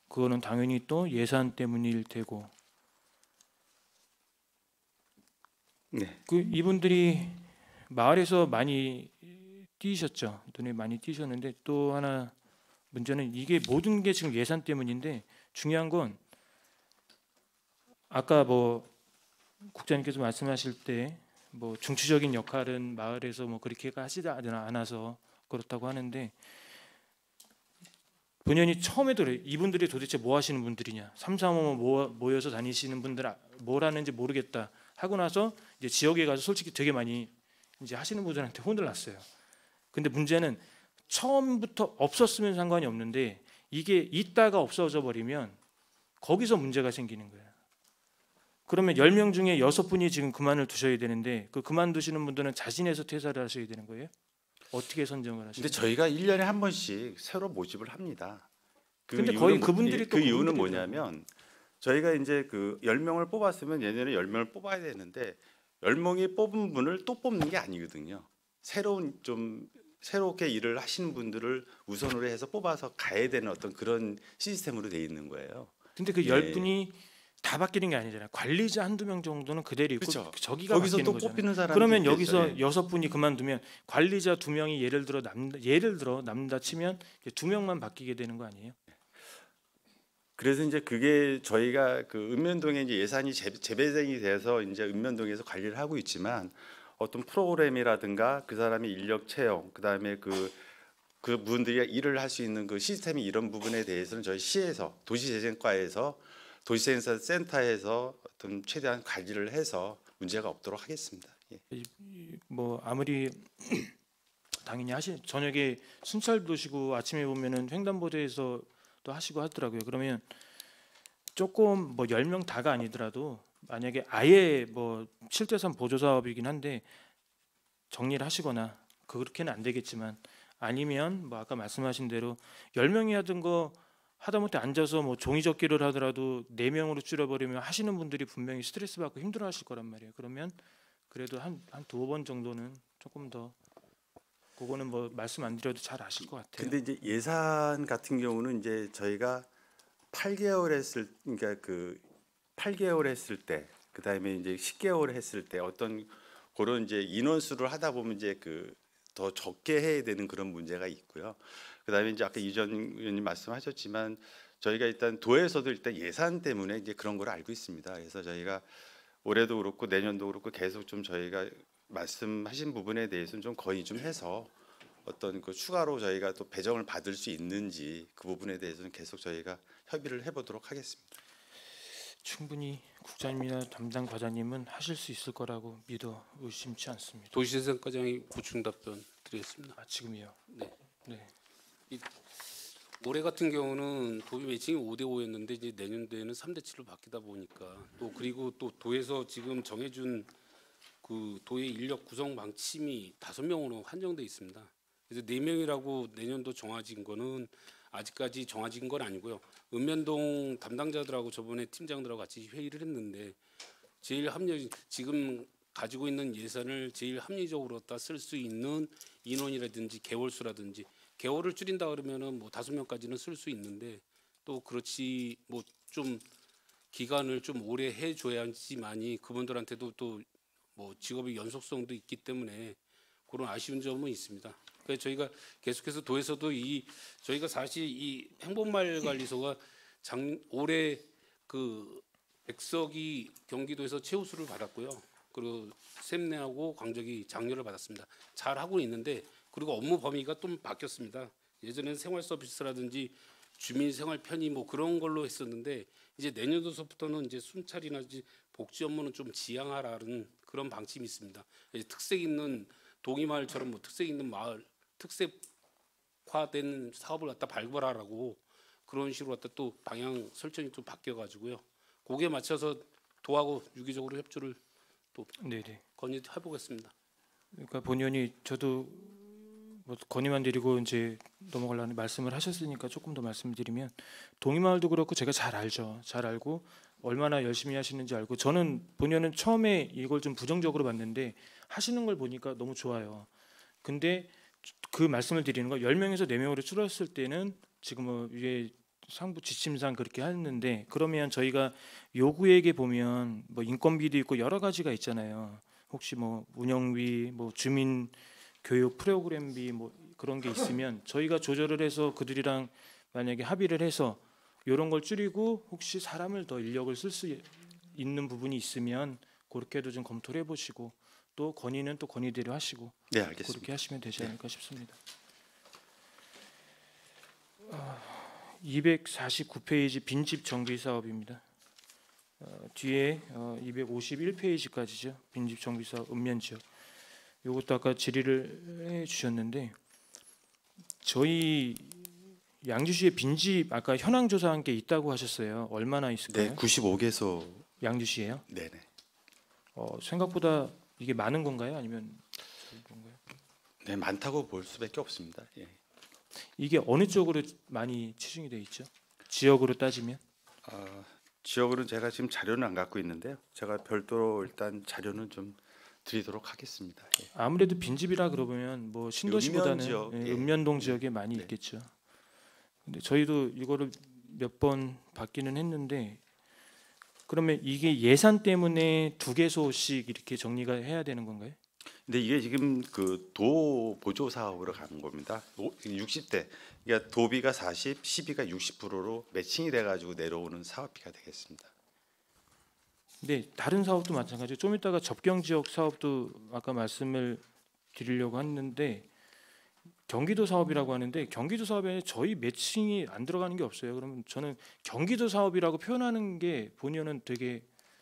Speaker 6: 그거는 당연히 또 예산 때문일 테고.
Speaker 3: 네.
Speaker 6: 이분들이 마을에서 많이 뛰셨죠. 눈에 많이 뛰셨는데 또 하나 문제는 이게 모든 게 지금 예산 때문인데 중요한 건 아까 뭐 국장님께서 말씀하실 때 뭐 중추적인 역할은 마을에서 뭐 그렇게 하지도 않아서 그렇다고 하는데 본연이 처음에도 그래. 이분들이 도대체 뭐 하시는 분들이냐, 335 모여서 다니시는 분들 뭘 하는지 모르겠다 하고 나서 이제 지역에 가서 솔직히 되게 많이 이제 하시는 분들한테 혼을 났어요. 근데 문제는 처음부터 없었으면 상관이 없는데 이게 있다가 없어져 버리면 거기서 문제가 생기는 거예요. 그러면 10명 중에 6분이 지금 그만을 두셔야 되는데 그 그만두시는 분들은 자진해서 퇴사를 하셔야 되는 거예요? 어떻게 선정을 하시나요?
Speaker 3: 근데 저희가 1년에 한 번씩 새로 모집을 합니다.
Speaker 6: 근데 거의 그분들이 또
Speaker 3: 그 이유는
Speaker 6: 그분들이더라고요.
Speaker 3: 뭐냐면 저희가 이제 그 10명을 뽑았으면 내년에 10명을 뽑아야 되는데 10명이 뽑은 분을 또 뽑는 게 아니거든요. 새롭게 일을 하시는 분들을 우선으로 해서 뽑아서 가야 되는 어떤 그런 시스템으로 돼 있는 거예요.
Speaker 6: 근데 그
Speaker 3: 네.
Speaker 6: 10분이 다 바뀌는 게 아니잖아요. 관리자 한두 명 정도는 그대로 있고
Speaker 3: 그렇죠.
Speaker 6: 저기가
Speaker 3: 거기서
Speaker 6: 바뀌는
Speaker 3: 또
Speaker 6: 거잖아요.
Speaker 3: 뽑히는 사람이
Speaker 6: 그러면
Speaker 3: 있겠죠.
Speaker 6: 여기서
Speaker 3: 예.
Speaker 6: 6분이 그만두면 관리자 2명이 예를 들어 남는다 치면 이제 2명만 바뀌게 되는 거 아니에요?
Speaker 3: 그래서 이제 그게 저희가 그 읍면동에 이제 예산이 재배정이 돼서 이제 읍면동에서 관리를 하고 있지만 어떤 프로그램이라든가 그 사람의 인력 채용, 그다음에 그 분들이 일을 할 수 있는 그 시스템이 이런 부분에 대해서는 저희 시에서 도시재생과에서 도시재생센터에서 어떤 최대한 관리를 해서 문제가 없도록 하겠습니다. 예.
Speaker 6: 뭐 아무리 당연히 저녁에 순찰 도시고 아침에 보면은 횡단보도에서 또 하시고 하더라고요. 그러면 조금 뭐 10명 다가 아니더라도 만약에 아예 뭐 7대3 보조 사업이긴 한데 정리를 하시거나 그렇게는 안 되겠지만 아니면 뭐 아까 말씀하신 대로 10명이 하던 거 하다못해 앉아서 뭐 종이접기를 하더라도 4명으로 줄여버리면 하시는 분들이 분명히 스트레스 받고 힘들어하실 거란 말이에요. 그러면 그래도 한 2번 정도는 조금 더 그거는 뭐 말씀 안 드려도 잘 아실 것 같아요.
Speaker 3: 근데 이제 예산 같은 경우는 이제 저희가 8개월 했을 그러니까 그 8개월 했을 때 그다음에 이제 10개월 했을 때 어떤 그런 이제 인원수를 하다 보면 이제 그 더 적게 해야 되는 그런 문제가 있고요. 그다음에 이제 아까 이전 의원님 말씀하셨지만 저희가 일단 도에서도 일단 예산 때문에 이제 그런 걸 알고 있습니다. 그래서 저희가 올해도 그렇고 내년도 그렇고 계속 좀 저희가 말씀하신 부분에 대해서는 좀 건의 좀 해서 어떤 그 추가로 저희가 또 배정을 받을 수 있는지 그 부분에 대해서는 계속 저희가 협의를 해보도록 하겠습니다.
Speaker 6: 충분히 국장님이나 담당 과장님은 하실 수 있을 거라고 믿어 의심치 않습니다.
Speaker 5: 도시재생과장이 보충 답변 드리겠습니다.
Speaker 6: 지금이요.
Speaker 5: 네.
Speaker 6: 네.
Speaker 5: 올해 같은 경우는 도비 매칭이 5대5였는데 이제 내년도에는 3대7로 바뀌다 보니까 또 그리고 또 도에서 지금 정해준 그 도의 인력 구성 방침이 5명으로 한정돼 있습니다. 그래서 4명이라고 내년도 정해진 거는 아직까지 정해진 건 아니고요. 읍면동 담당자들하고 저번에 팀장들하고 같이 회의를 했는데 제일 지금 가지고 있는 예산을 제일 합리적으로 쓸 수 있는 인원이라든지 개월수라든지 개월을 줄인다 그러면은 뭐 5명까지는 쓸 수 있는데 또 그렇지 뭐 좀 기간을 좀 오래 해줘야지만이 그분들한테도 또 뭐 직업의 연속성도 있기 때문에 그런 아쉬운 점은 있습니다. 그래서 저희가 계속해서 도에서도 저희가 사실 이 행복마을관리소가 올해 그 백석이 경기도에서 최우수를 받았고요. 그리고 샘내하고 광적이 장려를 받았습니다. 잘 하고 있는데 그리고 업무 범위가 좀 바뀌었습니다. 예전에는 생활 서비스라든지 주민 생활 편의 뭐 그런 걸로 했었는데 이제 내년도서부터는 이제 순찰이나 복지 업무는 좀 지양하라는 그런 방침이 있습니다. 이제 특색 있는 동이마을처럼 뭐 특색 있는 마을 특색화된 사업을 갖다 발굴하라고 그런 식으로 갖다 또 방향 설정이 좀 바뀌어가지고요. 거기에 맞춰서 도하고 유기적으로 협조를 또
Speaker 6: 네네.
Speaker 5: 건의해 보겠습니다.
Speaker 6: 그러니까 본연이 저도 뭐 건의만 드리고 이제 넘어가려는 말씀을 하셨으니까 조금 더 말씀드리면 동이마을도 그렇고 제가 잘 알죠. 잘 알고 얼마나 열심히 하시는지 알고 저는 본연은 처음에 이걸 좀 부정적으로 봤는데 하시는 걸 보니까 너무 좋아요. 근데 그 말씀을 드리는 거 10명에서 4명으로 줄었을 때는 지금 뭐 위에 상부 지침상 그렇게 했는데 그러면 저희가 요구액에 보면 뭐 인건비도 있고 여러 가지가 있잖아요. 혹시 뭐 운영비, 뭐 주민 교육 프로그램비 뭐 그런 게 있으면 저희가 조절을 해서 그들이랑 만약에 합의를 해서 이런 걸 줄이고 혹시 사람을 더 인력을 쓸 수 있는 부분이 있으면 그렇게도 좀 검토를 해보시고 또 건의는 또 건의대로 하시고
Speaker 3: 네, 알겠습니다.
Speaker 6: 그렇게 하시면 되지 않을까 싶습니다. 249페이지 빈집 정비 사업입니다. 뒤에 251페이지까지죠. 빈집 정비 사업 읍면 지역. 이것도 아까 질의를 해주셨는데 저희 양주시에 빈집 아까 현황 조사한 게 있다고 하셨어요. 얼마나 있을까요?
Speaker 3: 네, 95개소.
Speaker 6: 양주시에요?
Speaker 3: 네네.
Speaker 6: 생각보다 이게 많은 건가요? 아니면 적은 건가요?
Speaker 3: 네, 많다고 볼 수밖에 없습니다. 예.
Speaker 6: 이게 어느 쪽으로 많이 치중이 돼 있죠? 지역으로 따지면?
Speaker 3: 지역으로는 제가 지금 자료는 안 갖고 있는데요. 제가 별도로 일단 자료는 좀 드리도록 하겠습니다. 예.
Speaker 6: 아무래도 빈집이라 그러면 뭐 신도시보다는
Speaker 3: 읍면 지역, 예.
Speaker 6: 읍면동 지역에 많이
Speaker 3: 네.
Speaker 6: 있겠죠. 근데 저희도 이거를 몇 번 받기는 했는데 그러면 이게 예산 때문에 2개소씩 이렇게 정리가 해야 되는 건가요?
Speaker 3: 근데 이게 지금 그 도 보조 사업으로 가는 겁니다. 60대. 그러니까 도비가 40, 시비가 60%로 매칭이 돼 가지고 내려오는 사업비가 되겠습니다.
Speaker 6: 네, 다른 사업도 마찬가지로 좀 이따가 접경 지역 사업도 아까 말씀을 드리려고 했는데 경기도 사업이라고 하는데 경기도 사업에 저희 매칭이 안 들어가는 게 없어요. 그러면 저는 경기도 사업이라고 표현하는 게 본연은 되게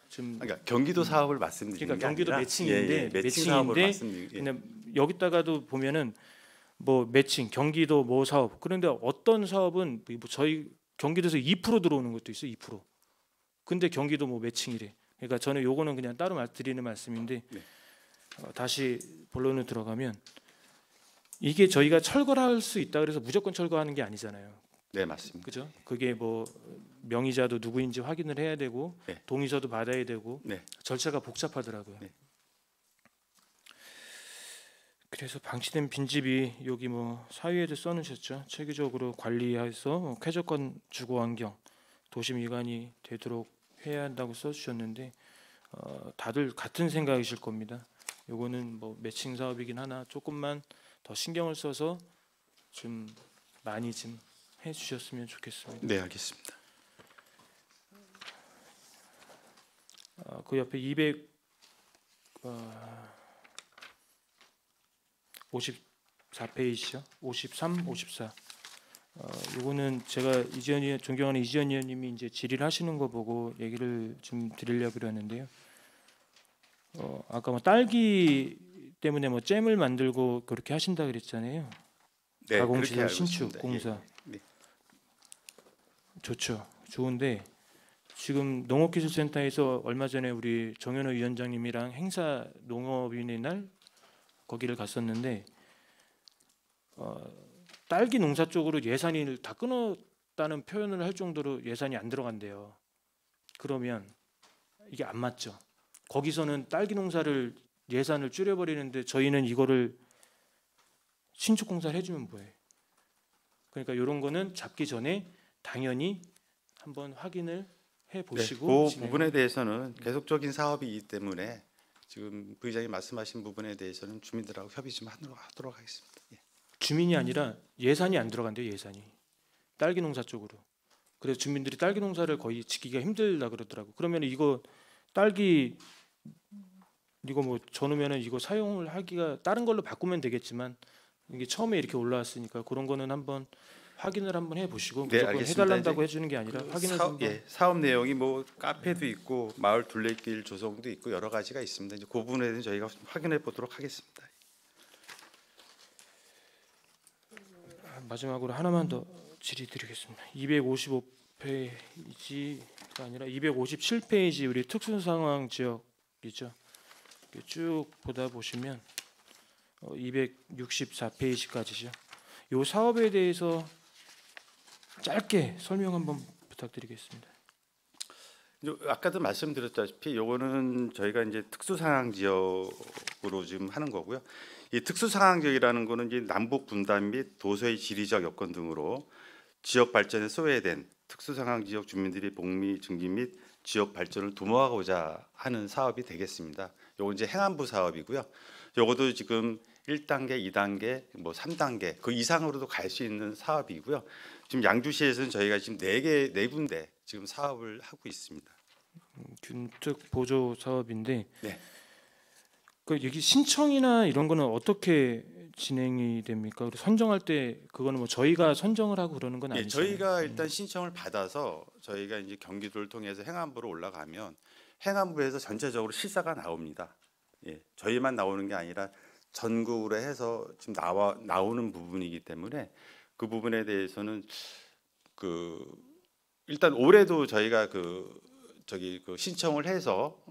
Speaker 6: 좀
Speaker 3: 그러니까 경기도 사업을 말씀드리는
Speaker 6: 그러니까
Speaker 3: 게
Speaker 6: 경기도
Speaker 3: 아니라
Speaker 6: 매칭인데
Speaker 3: 매칭 사업을
Speaker 6: 매칭인데
Speaker 3: 말씀드리는 게
Speaker 6: 근데 여기다가도 보면은 뭐 매칭 경기도 뭐 사업 그런데 어떤 사업은 뭐 저희 경기도에서 2% 들어오는 것도 있어요. 2%. 근데 경기도 뭐 매칭이래. 그러니까 저는 요거는 그냥 따로 드리는 말씀인데
Speaker 3: 네.
Speaker 6: 다시 본론으로 들어가면 이게 저희가 철거를 할 수 있다 그래서 무조건 철거하는 게 아니잖아요.
Speaker 3: 네, 맞습니다.
Speaker 6: 그죠? 그게 뭐 명의자도 누구인지 확인을 해야 되고
Speaker 3: 네.
Speaker 6: 동의서도 받아야 되고
Speaker 3: 네.
Speaker 6: 절차가 복잡하더라고요.
Speaker 3: 네.
Speaker 6: 그래서 방치된 빈집이 여기 뭐 사유에도 써놓으셨죠. 체계적으로 관리해서 쾌적한 주거 환경, 도시 미관이 되도록 해야 한다고 써주셨는데 다들 같은 생각이실 겁니다. 요거는 뭐 매칭 사업이긴 하나 조금만 더 신경을 써서 좀 많이 좀 해주셨으면 좋겠습니다.
Speaker 3: 네, 알겠습니다.
Speaker 6: 그 옆에 254페이지죠. 53, 54. 요거는 제가 존경하는 이지연 의원님이 이제 질의를 하시는 거 보고 얘기를 좀 드리려고 그러는데요. 아까 뭐 딸기 때문에 뭐 잼을 만들고 그렇게 하신다 그랬잖아요.
Speaker 3: 네,
Speaker 6: 가공시설
Speaker 3: 그렇게 알고
Speaker 6: 신축
Speaker 3: 있습니다.
Speaker 6: 공사.
Speaker 3: 예, 네.
Speaker 6: 좋죠. 좋은데 지금 농업기술센터에서 얼마 전에 우리 정현호 위원장님이랑 행사 농업인의 날 거기를 갔었는데 딸기 농사 쪽으로 예산이 다 끊었다는 표현을 할 정도로 예산이 안 들어간대요. 그러면 이게 안 맞죠. 거기서는 딸기 농사를 예산을 줄여버리는데 저희는 이거를 신축 공사를 해주면 뭐해? 그러니까 이런 거는 잡기 전에 당연히 한번 확인을 해 보시고
Speaker 3: 그 부분에 대해서는 계속적인 사업이기 때문에 지금 부의장이 말씀하신 부분에 대해서는 주민들하고 협의 좀 하도록 하겠습니다. 예.
Speaker 6: 주민이 아니라 예산이 안 들어간대요. 예산이 딸기 농사 쪽으로. 그래서 주민들이 딸기 농사를 거의 지키기가 힘들다 그러더라고. 그러면 이거 딸기 이거 뭐 전후면은 이거 사용을 하기가 다른 걸로 바꾸면 되겠지만 이게 처음에 이렇게 올라왔으니까 그런 거는 한번 확인을 한번 해보시고
Speaker 3: 네,
Speaker 6: 무조건
Speaker 3: 알겠습니다.
Speaker 6: 해달란다고
Speaker 3: 이제
Speaker 6: 해주는 게 아니라 확인을
Speaker 3: 사업,
Speaker 6: 한번
Speaker 3: 사업 내용이 뭐 카페도 있고 마을 둘레길 조성도 있고 여러 가지가 있습니다. 이제 그 부분에 대해서 저희가 좀 확인해 보도록 하겠습니다.
Speaker 6: 마지막으로 하나만 더 질의드리겠습니다. 255페이지가 아니라 257페이지 우리 특수상황 지역이죠. 쭉 보다 보시면 264페이지까지죠. 이 사업에 대해서 짧게 설명 한번 부탁드리겠습니다.
Speaker 3: 아까도 말씀드렸다시피 요거는 저희가 이제 특수상황 지역으로 지금 하는 거고요. 이 특수상황 지역이라는 거는 이제 남북 분단 및 도서의 지리적 여건 등으로 지역 발전에 소외된 특수상황 지역 주민들이 복리 증기 및 지역 발전을 도모하고자 하는 사업이 되겠습니다. 요거 이제 행안부 사업이고요. 요것도 지금 1단계, 2단계, 뭐 3단계 그 이상으로도 갈 수 있는 사업이고요. 지금 양주시에서는 저희가 지금 네 군데 지금 사업을 하고 있습니다.
Speaker 6: 균특 보조 사업인데
Speaker 3: 네.
Speaker 6: 그 여기 신청이나 이런 거는 어떻게 진행이 됩니까? 그리고 선정할 때 그거는 뭐 저희가 선정을 하고 그러는 건
Speaker 3: 예,
Speaker 6: 아니잖아요.
Speaker 3: 저희가 일단 신청을 받아서 저희가 이제 경기도를 통해서 행안부로 올라가면 행안부에서 전체적으로 실사가 나옵니다. 예, 저희만 나오는 게 아니라 전국으로 해서 지금 나오는 부분이기 때문에 그 부분에 대해서는 그 일단 올해도 저희가 그 신청을 해서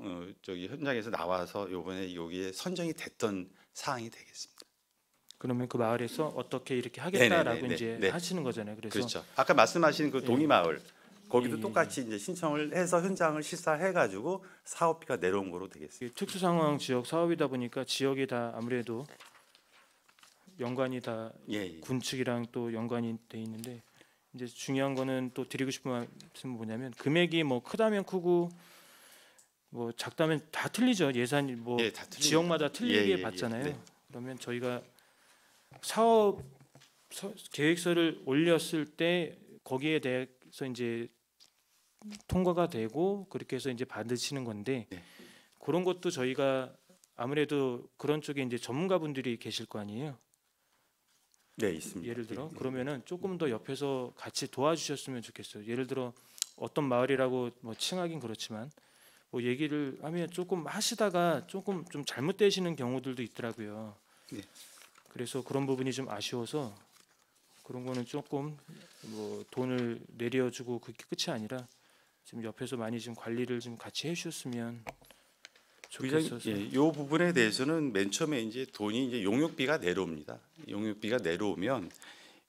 Speaker 3: 저기 현장에서 나와서 이번에 여기에 선정이 됐던 사항이 되겠습니다.
Speaker 6: 그러면 그 마을에서 어떻게 이렇게 하겠다라고
Speaker 3: 네네네네.
Speaker 6: 이제
Speaker 3: 네.
Speaker 6: 하시는 거잖아요. 그래서
Speaker 3: 그렇죠. 아까 말씀하신 그 동이마을 거기도
Speaker 6: 예, 예,
Speaker 3: 똑같이 이제 신청을 해서 현장을 실사해가지고 사업비가 내려온 거로 되겠습니다.
Speaker 6: 이게 특수 상황 지역 사업이다 보니까 지역이 다 아무래도 연관이 다
Speaker 3: 예, 예.
Speaker 6: 군축이랑 또 연관이 돼 있는데 이제 중요한 거는 또 드리고 싶은 말씀은 뭐냐면 금액이 뭐 크다면 크고 뭐 작다면 다 틀리죠. 예산이 뭐
Speaker 3: 예, 다 틀립니다.
Speaker 6: 지역마다 틀리게
Speaker 3: 예, 예, 예.
Speaker 6: 받잖아요.
Speaker 3: 네.
Speaker 6: 그러면 저희가 사업 계획서를 올렸을 때 거기에 대해서 이제 통과가 되고 그렇게 해서 이제 받으시는 건데
Speaker 3: 네.
Speaker 6: 그런 것도 저희가 아무래도 그런 쪽에 이제 전문가분들이 계실 거 아니에요.
Speaker 3: 네, 있습니다.
Speaker 6: 예를 들어
Speaker 3: 예,
Speaker 6: 그러면은 조금 더 옆에서 같이 도와주셨으면 좋겠어요. 예를 들어 어떤 마을이라고 뭐 칭하긴 그렇지만 뭐 얘기를 하면 조금 하시다가 조금 좀 잘못되시는 경우들도 있더라고요.
Speaker 3: 네.
Speaker 6: 그래서 그런 부분이 좀 아쉬워서 그런 거는 조금 뭐 돈을 내려주고 그게 끝이 아니라 지금 옆에서 많이 좀 관리를 좀 같이 해주셨으면 좋겠어서.
Speaker 3: 예, 이 부분에 대해서는 맨 처음에 이제 돈이 이제 용역비가 내려옵니다. 용역비가 내려오면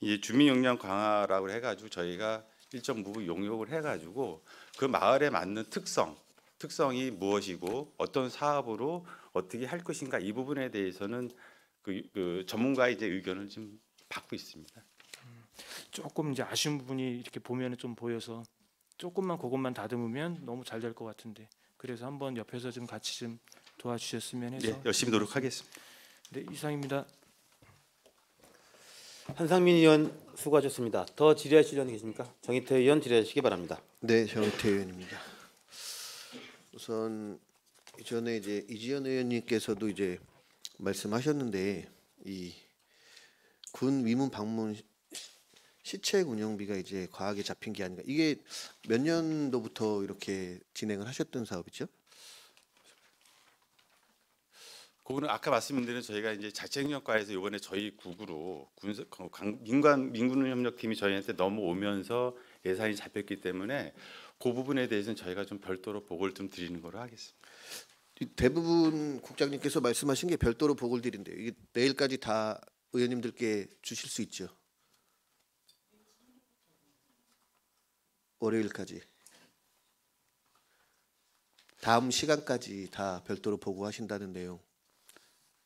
Speaker 3: 이제 주민 역량 강화라고 해가지고 저희가 일정 부분 용역을 해가지고 그 마을에 맞는 특성이 무엇이고 어떤 사업으로 어떻게 할 것인가 이 부분에 대해서는 그 전문가의 이제 의견을 좀 받고 있습니다.
Speaker 6: 조금 이제 아쉬운 부분이 이렇게 보면은 좀 보여서 조금만 그것만 다듬으면 너무 잘 될 것 같은데 그래서 한번 옆에서 좀 같이 좀 도와주셨으면 해서
Speaker 3: 네, 열심히 노력하겠습니다.
Speaker 6: 네, 이상입니다.
Speaker 1: 한상민 의원 수고하셨습니다. 더 질의하실 의원 계십니까? 정의태 의원 질의하시기 바랍니다.
Speaker 7: 네, 정의태 의원입니다. 우선 이전에 이제 이지연 의원님께서도 이제 말씀하셨는데 이 군 위문 방문 시책 운영비가 이제 과하게 잡힌 게 아닌가. 이게 몇 년도부터 이렇게 진행을 하셨던 사업이죠?
Speaker 3: 그거는 아까 말씀드린 저희가 이제 자치협력과에서 이번에 저희 국으로 민군협력팀이 저희한테 넘어오면서 예산이 잡혔기 때문에 그 부분에 대해서는 저희가 좀 별도로 보고를 좀 드리는 거로 하겠습니다.
Speaker 7: 대부분 국장님께서 말씀하신 게 별도로 보고를 드린대요. 이게 내일까지 다 의원님들께 주실 수 있죠? 월요일까지. 다음 시간까지 다 별도로 보고하신다는 내용.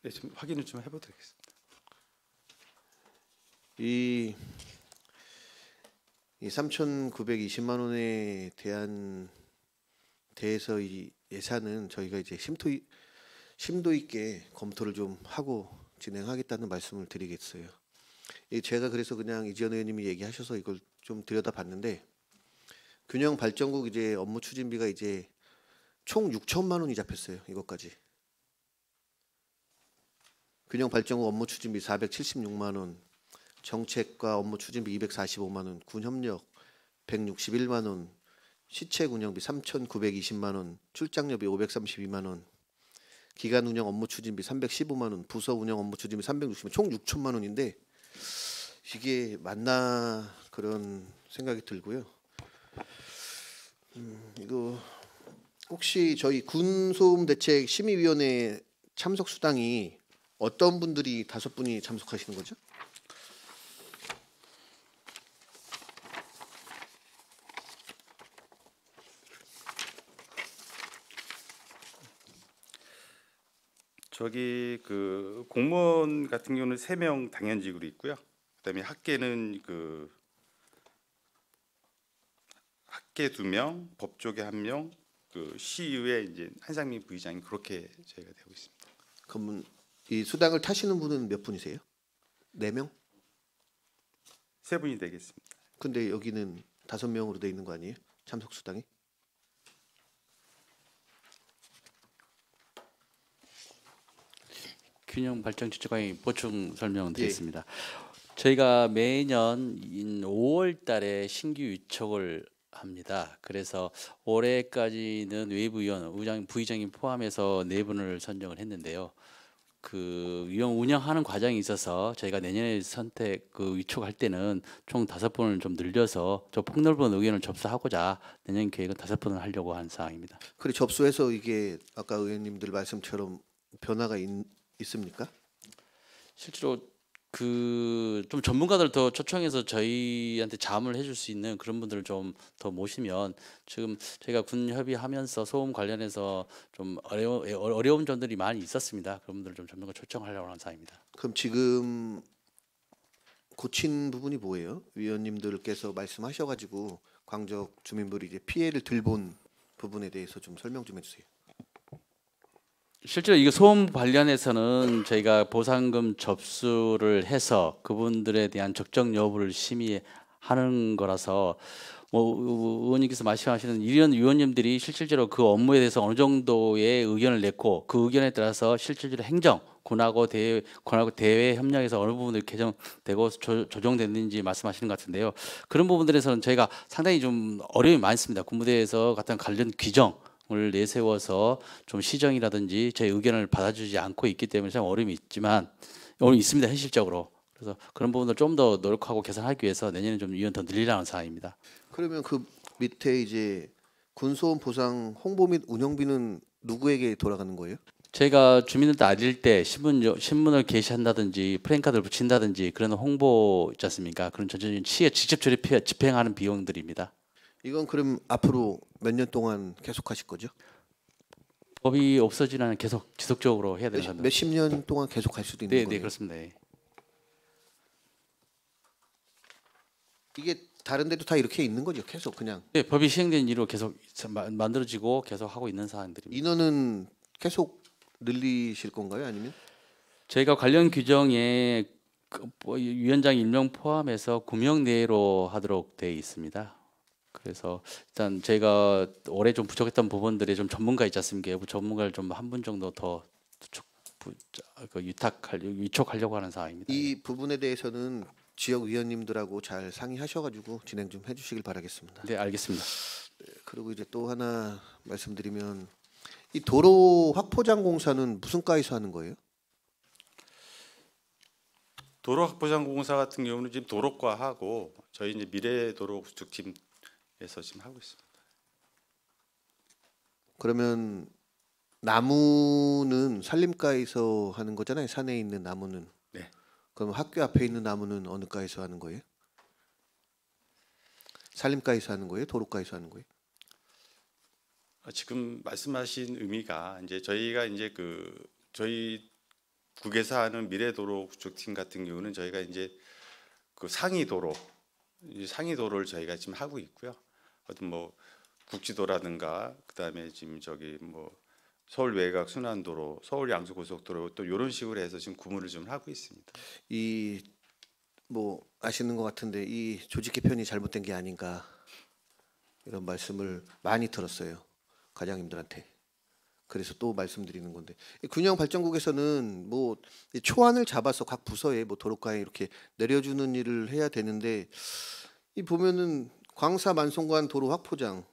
Speaker 3: 네, 좀 확인을 좀 해보도록하겠습니다.
Speaker 7: 이 3,920만 원에 대해서 이 예산은 저희가 이제 심도 있게 검토를 좀 하고 진행하겠다는 말씀을 드리겠어요. 제가 그래서 그냥 이지연 의원님이 얘기하셔서 이걸 좀 들여다봤는데 균형 발전국 이제 업무 추진비가 이제 총 6천만 원이 잡혔어요. 이것까지. 균형 발전국 업무 추진비 476만 원, 정책과 업무 추진비 245만 원, 군협력 161만 원, 시책 운영비 3,920만 원, 출장료비 532만 원, 기간 운영 업무 추진비 315만 원, 부서 운영 업무 추진비 360만 원, 총 6천만 원인데 이게 맞나 그런 생각이 들고요. 이거 혹시 저희 군소음대책 심의위원회 참석 수당이 어떤 분들이 5분이 참석하시는 거죠?
Speaker 3: 저기 그 공무원 같은 경우는 3명 당연직으로 있고요. 그다음에 학계는 학계 2명, 법조계 1명, 그 시의회 이제 한상민 부의장이 그렇게 저희가 되고 있습니다.
Speaker 7: 그러면 이 수당을 타시는 분은 몇 분이세요? 4명?
Speaker 3: 세 분이 되겠습니다.
Speaker 7: 근데 여기는 5명으로 돼 있는 거 아니에요? 참석 수당이?
Speaker 8: 균형 발전 지적관이 보충 설명드리겠습니다. 저희가 매년 5월 달에 신규 위촉을 합니다. 그래서 올해까지는 외부 위원, 부의장님 포함해서 4분을 선정을 했는데요. 그 위원 운영하는 과정에 있어서 저희가 내년에 선택 그 위촉할 때는 총 5분을 좀 늘려서 저 폭넓은 의견을 접수하고자 내년 계획은 5분을 하려고 한 사항입니다.
Speaker 7: 그래 접수해서 이게 아까 의원님들 말씀처럼 변화가 있습니까?
Speaker 8: 실제로 그 좀 전문가들 더 초청해서 저희한테 자문을 해줄 수 있는 그런 분들을 좀 더 모시면 지금 저희가 군 협의하면서 소음 관련해서 좀 어려운 점들이 많이 있었습니다. 그런 분들 좀 전문가 초청하려고 하는 사항입니다.
Speaker 7: 그럼 지금 고친 부분이 뭐예요? 위원님들께서 말씀하셔가지고 광적 주민들이 이제 피해를 덜 본 부분에 대해서 좀 설명 좀 해주세요.
Speaker 8: 실제로 이거 소음 관련해서는 저희가 보상금 접수를 해서 그분들에 대한 적정 여부를 심의하는 거라서 뭐 의원님께서 말씀하시는 이런 위원님들이 실질적으로 그 업무에 대해서 어느 정도의 의견을 냈고 그 의견에 따라서 실질적으로 행정 군하고 대외 협력에서 어느 부분들이 개정되고 조정됐는지 말씀하시는 것 같은데요. 그런 부분들에서는 저희가 상당히 좀 어려움이 많습니다. 군부대에서 같은 관련 규정을 내세워서 좀 시정이라든지 저희 의견을 받아주지 않고 있기 때문에 참 어려움이 있지만 어려움이 있습니다. 현실적으로. 그래서 그런 부분을 좀 더 노력하고 개선하기 위해서 내년에 좀 위원 더 늘리라는 사항입니다.
Speaker 7: 그러면 그 밑에 이제 군소음 보상 홍보 및 운영비는 누구에게 돌아가는 거예요?
Speaker 8: 저희가 주민들한테 알릴 때 신문을 게시한다든지 프랜카드를 붙인다든지 그런 홍보 있지 않습니까? 그런 전체적인 시에 직접 집행하는 비용들입니다.
Speaker 7: 이건 그럼 앞으로 몇 년 동안 계속하실 거죠?
Speaker 8: 법이 없어지는 한 계속 지속적으로 해야 되는 겁니다.
Speaker 7: 몇십 년 동안 계속할 수도 있는
Speaker 8: 네,
Speaker 7: 거예요?
Speaker 8: 네 그렇습니다. 네.
Speaker 7: 이게 다른 데도 다 이렇게 있는 거죠? 계속 그냥
Speaker 8: 네, 법이 시행된 이후로 계속 만들어지고 계속 하고 있는 사항들입니다.
Speaker 7: 인원은 계속 늘리실 건가요? 아니면?
Speaker 8: 저희가 관련 규정에 위원장 임명 포함해서 9명 내로 하도록 되어 있습니다. 그래서 일단 저희가 올해 좀 부족했던 부분들에 좀 전문가 있지 않습니까? 그 전문가를 좀 한 분 정도 더 위촉하려고 하는 사항입니다.
Speaker 7: 이 부분에 대해서는 지역 위원님들하고 잘 상의하셔가지고 진행 좀 해주시길 바라겠습니다.
Speaker 8: 네, 알겠습니다.
Speaker 7: 그리고 이제 또 하나 말씀드리면 이 도로 확포장 공사는 무슨 과에서 하는 거예요?
Speaker 3: 도로 확보장 공사 같은 경우는 지금 도로과하고 저희 이제 미래도로 구축팀에서 지금 하고 있습니다.
Speaker 7: 그러면 나무는 산림과에서 하는 거잖아요. 산에 있는 나무는.
Speaker 3: 네.
Speaker 7: 그럼 학교 앞에 있는 나무는 어느 과에서 하는 거예요? 산림과에서 하는 거예요? 도로과에서 하는 거예요?
Speaker 3: 지금 말씀하신 의미가 이제 저희가 이제 그 저희 국에서 하는 미래도로 구축팀 같은 경우는 저희가 이제 그 상위도로를 저희가 지금 하고 있고요. 어떤 뭐 국지도라든가 그다음에 지금 저기 뭐 서울 외곽 순환도로, 서울 양수고속도로 또 이런 식으로 해서 지금 구무를 좀 하고 있습니다.
Speaker 7: 이 뭐 아시는 것 같은데 이 조직 개편이 잘못된 게 아닌가 이런 말씀을 많이 들었어요. 과장님들한테. 그래서 또 말씀드리는 건데 이 균형발전국에서는 뭐 초안을 잡아서 각 부서에 뭐 도로가에 이렇게 내려주는 일을 해야 되는데 이 보면은 광사 만송관 도로 확포장,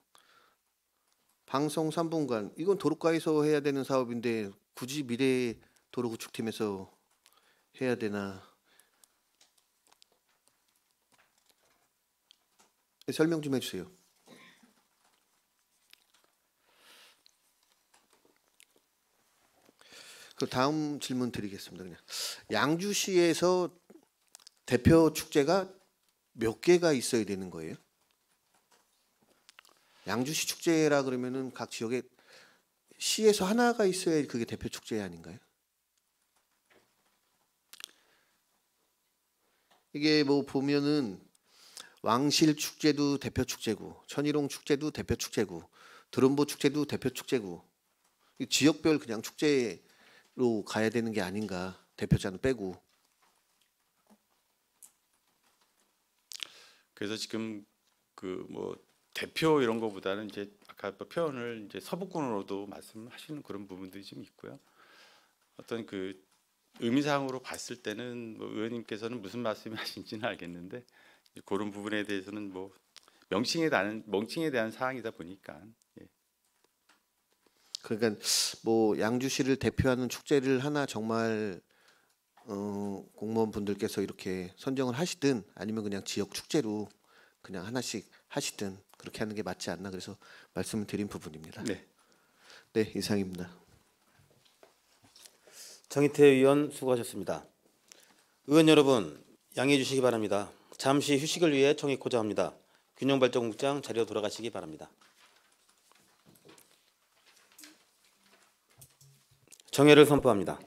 Speaker 7: 방송 3분간 이건 도로가에서 해야 되는 사업인데 굳이 미래도로구축팀에서 해야 되나? 설명 좀 해주세요. 그 다음 질문 드리겠습니다. 그냥 양주시에서 대표 축제가 몇 개가 있어야 되는 거예요? 양주시 축제라 그러면은 각 지역에 시에서 하나가 있어야 그게 대표 축제 아닌가요? 이게 뭐 보면은 왕실 축제도 대표 축제고 천일홍 축제도 대표 축제고 드론보 축제도 대표 축제고 이 지역별 그냥 축제로 가야 되는 게 아닌가, 대표자는 빼고.
Speaker 3: 그래서 지금 그 뭐 대표 이런 거보다는 이제 아까 표현을 이제 서부권으로도 말씀하시는 그런 부분들이 좀 있고요. 어떤 그 의미상으로 봤을 때는 뭐 의원님께서는 무슨 말씀하신지는 알겠는데 그런 부분에 대해서는 뭐 명칭에 대한 사항이다 보니까. 예.
Speaker 7: 그러니까 뭐 양주시를 대표하는 축제를 하나 정말 공무원분들께서 이렇게 선정을 하시든 아니면 그냥 지역 축제로 그냥 하나씩 하시든 그렇게 하는 게 맞지 않나, 그래서 말씀을 드린 부분입니다.
Speaker 3: 네.
Speaker 7: 네, 이상입니다.
Speaker 1: 정희태 의원 수고하셨습니다. 의원 여러분 양해해 주시기 바랍니다. 잠시 휴식을 위해 청의코자 합니다. 균형발전국장 자리로 돌아가시기 바랍니다. 정회를 선포합니다.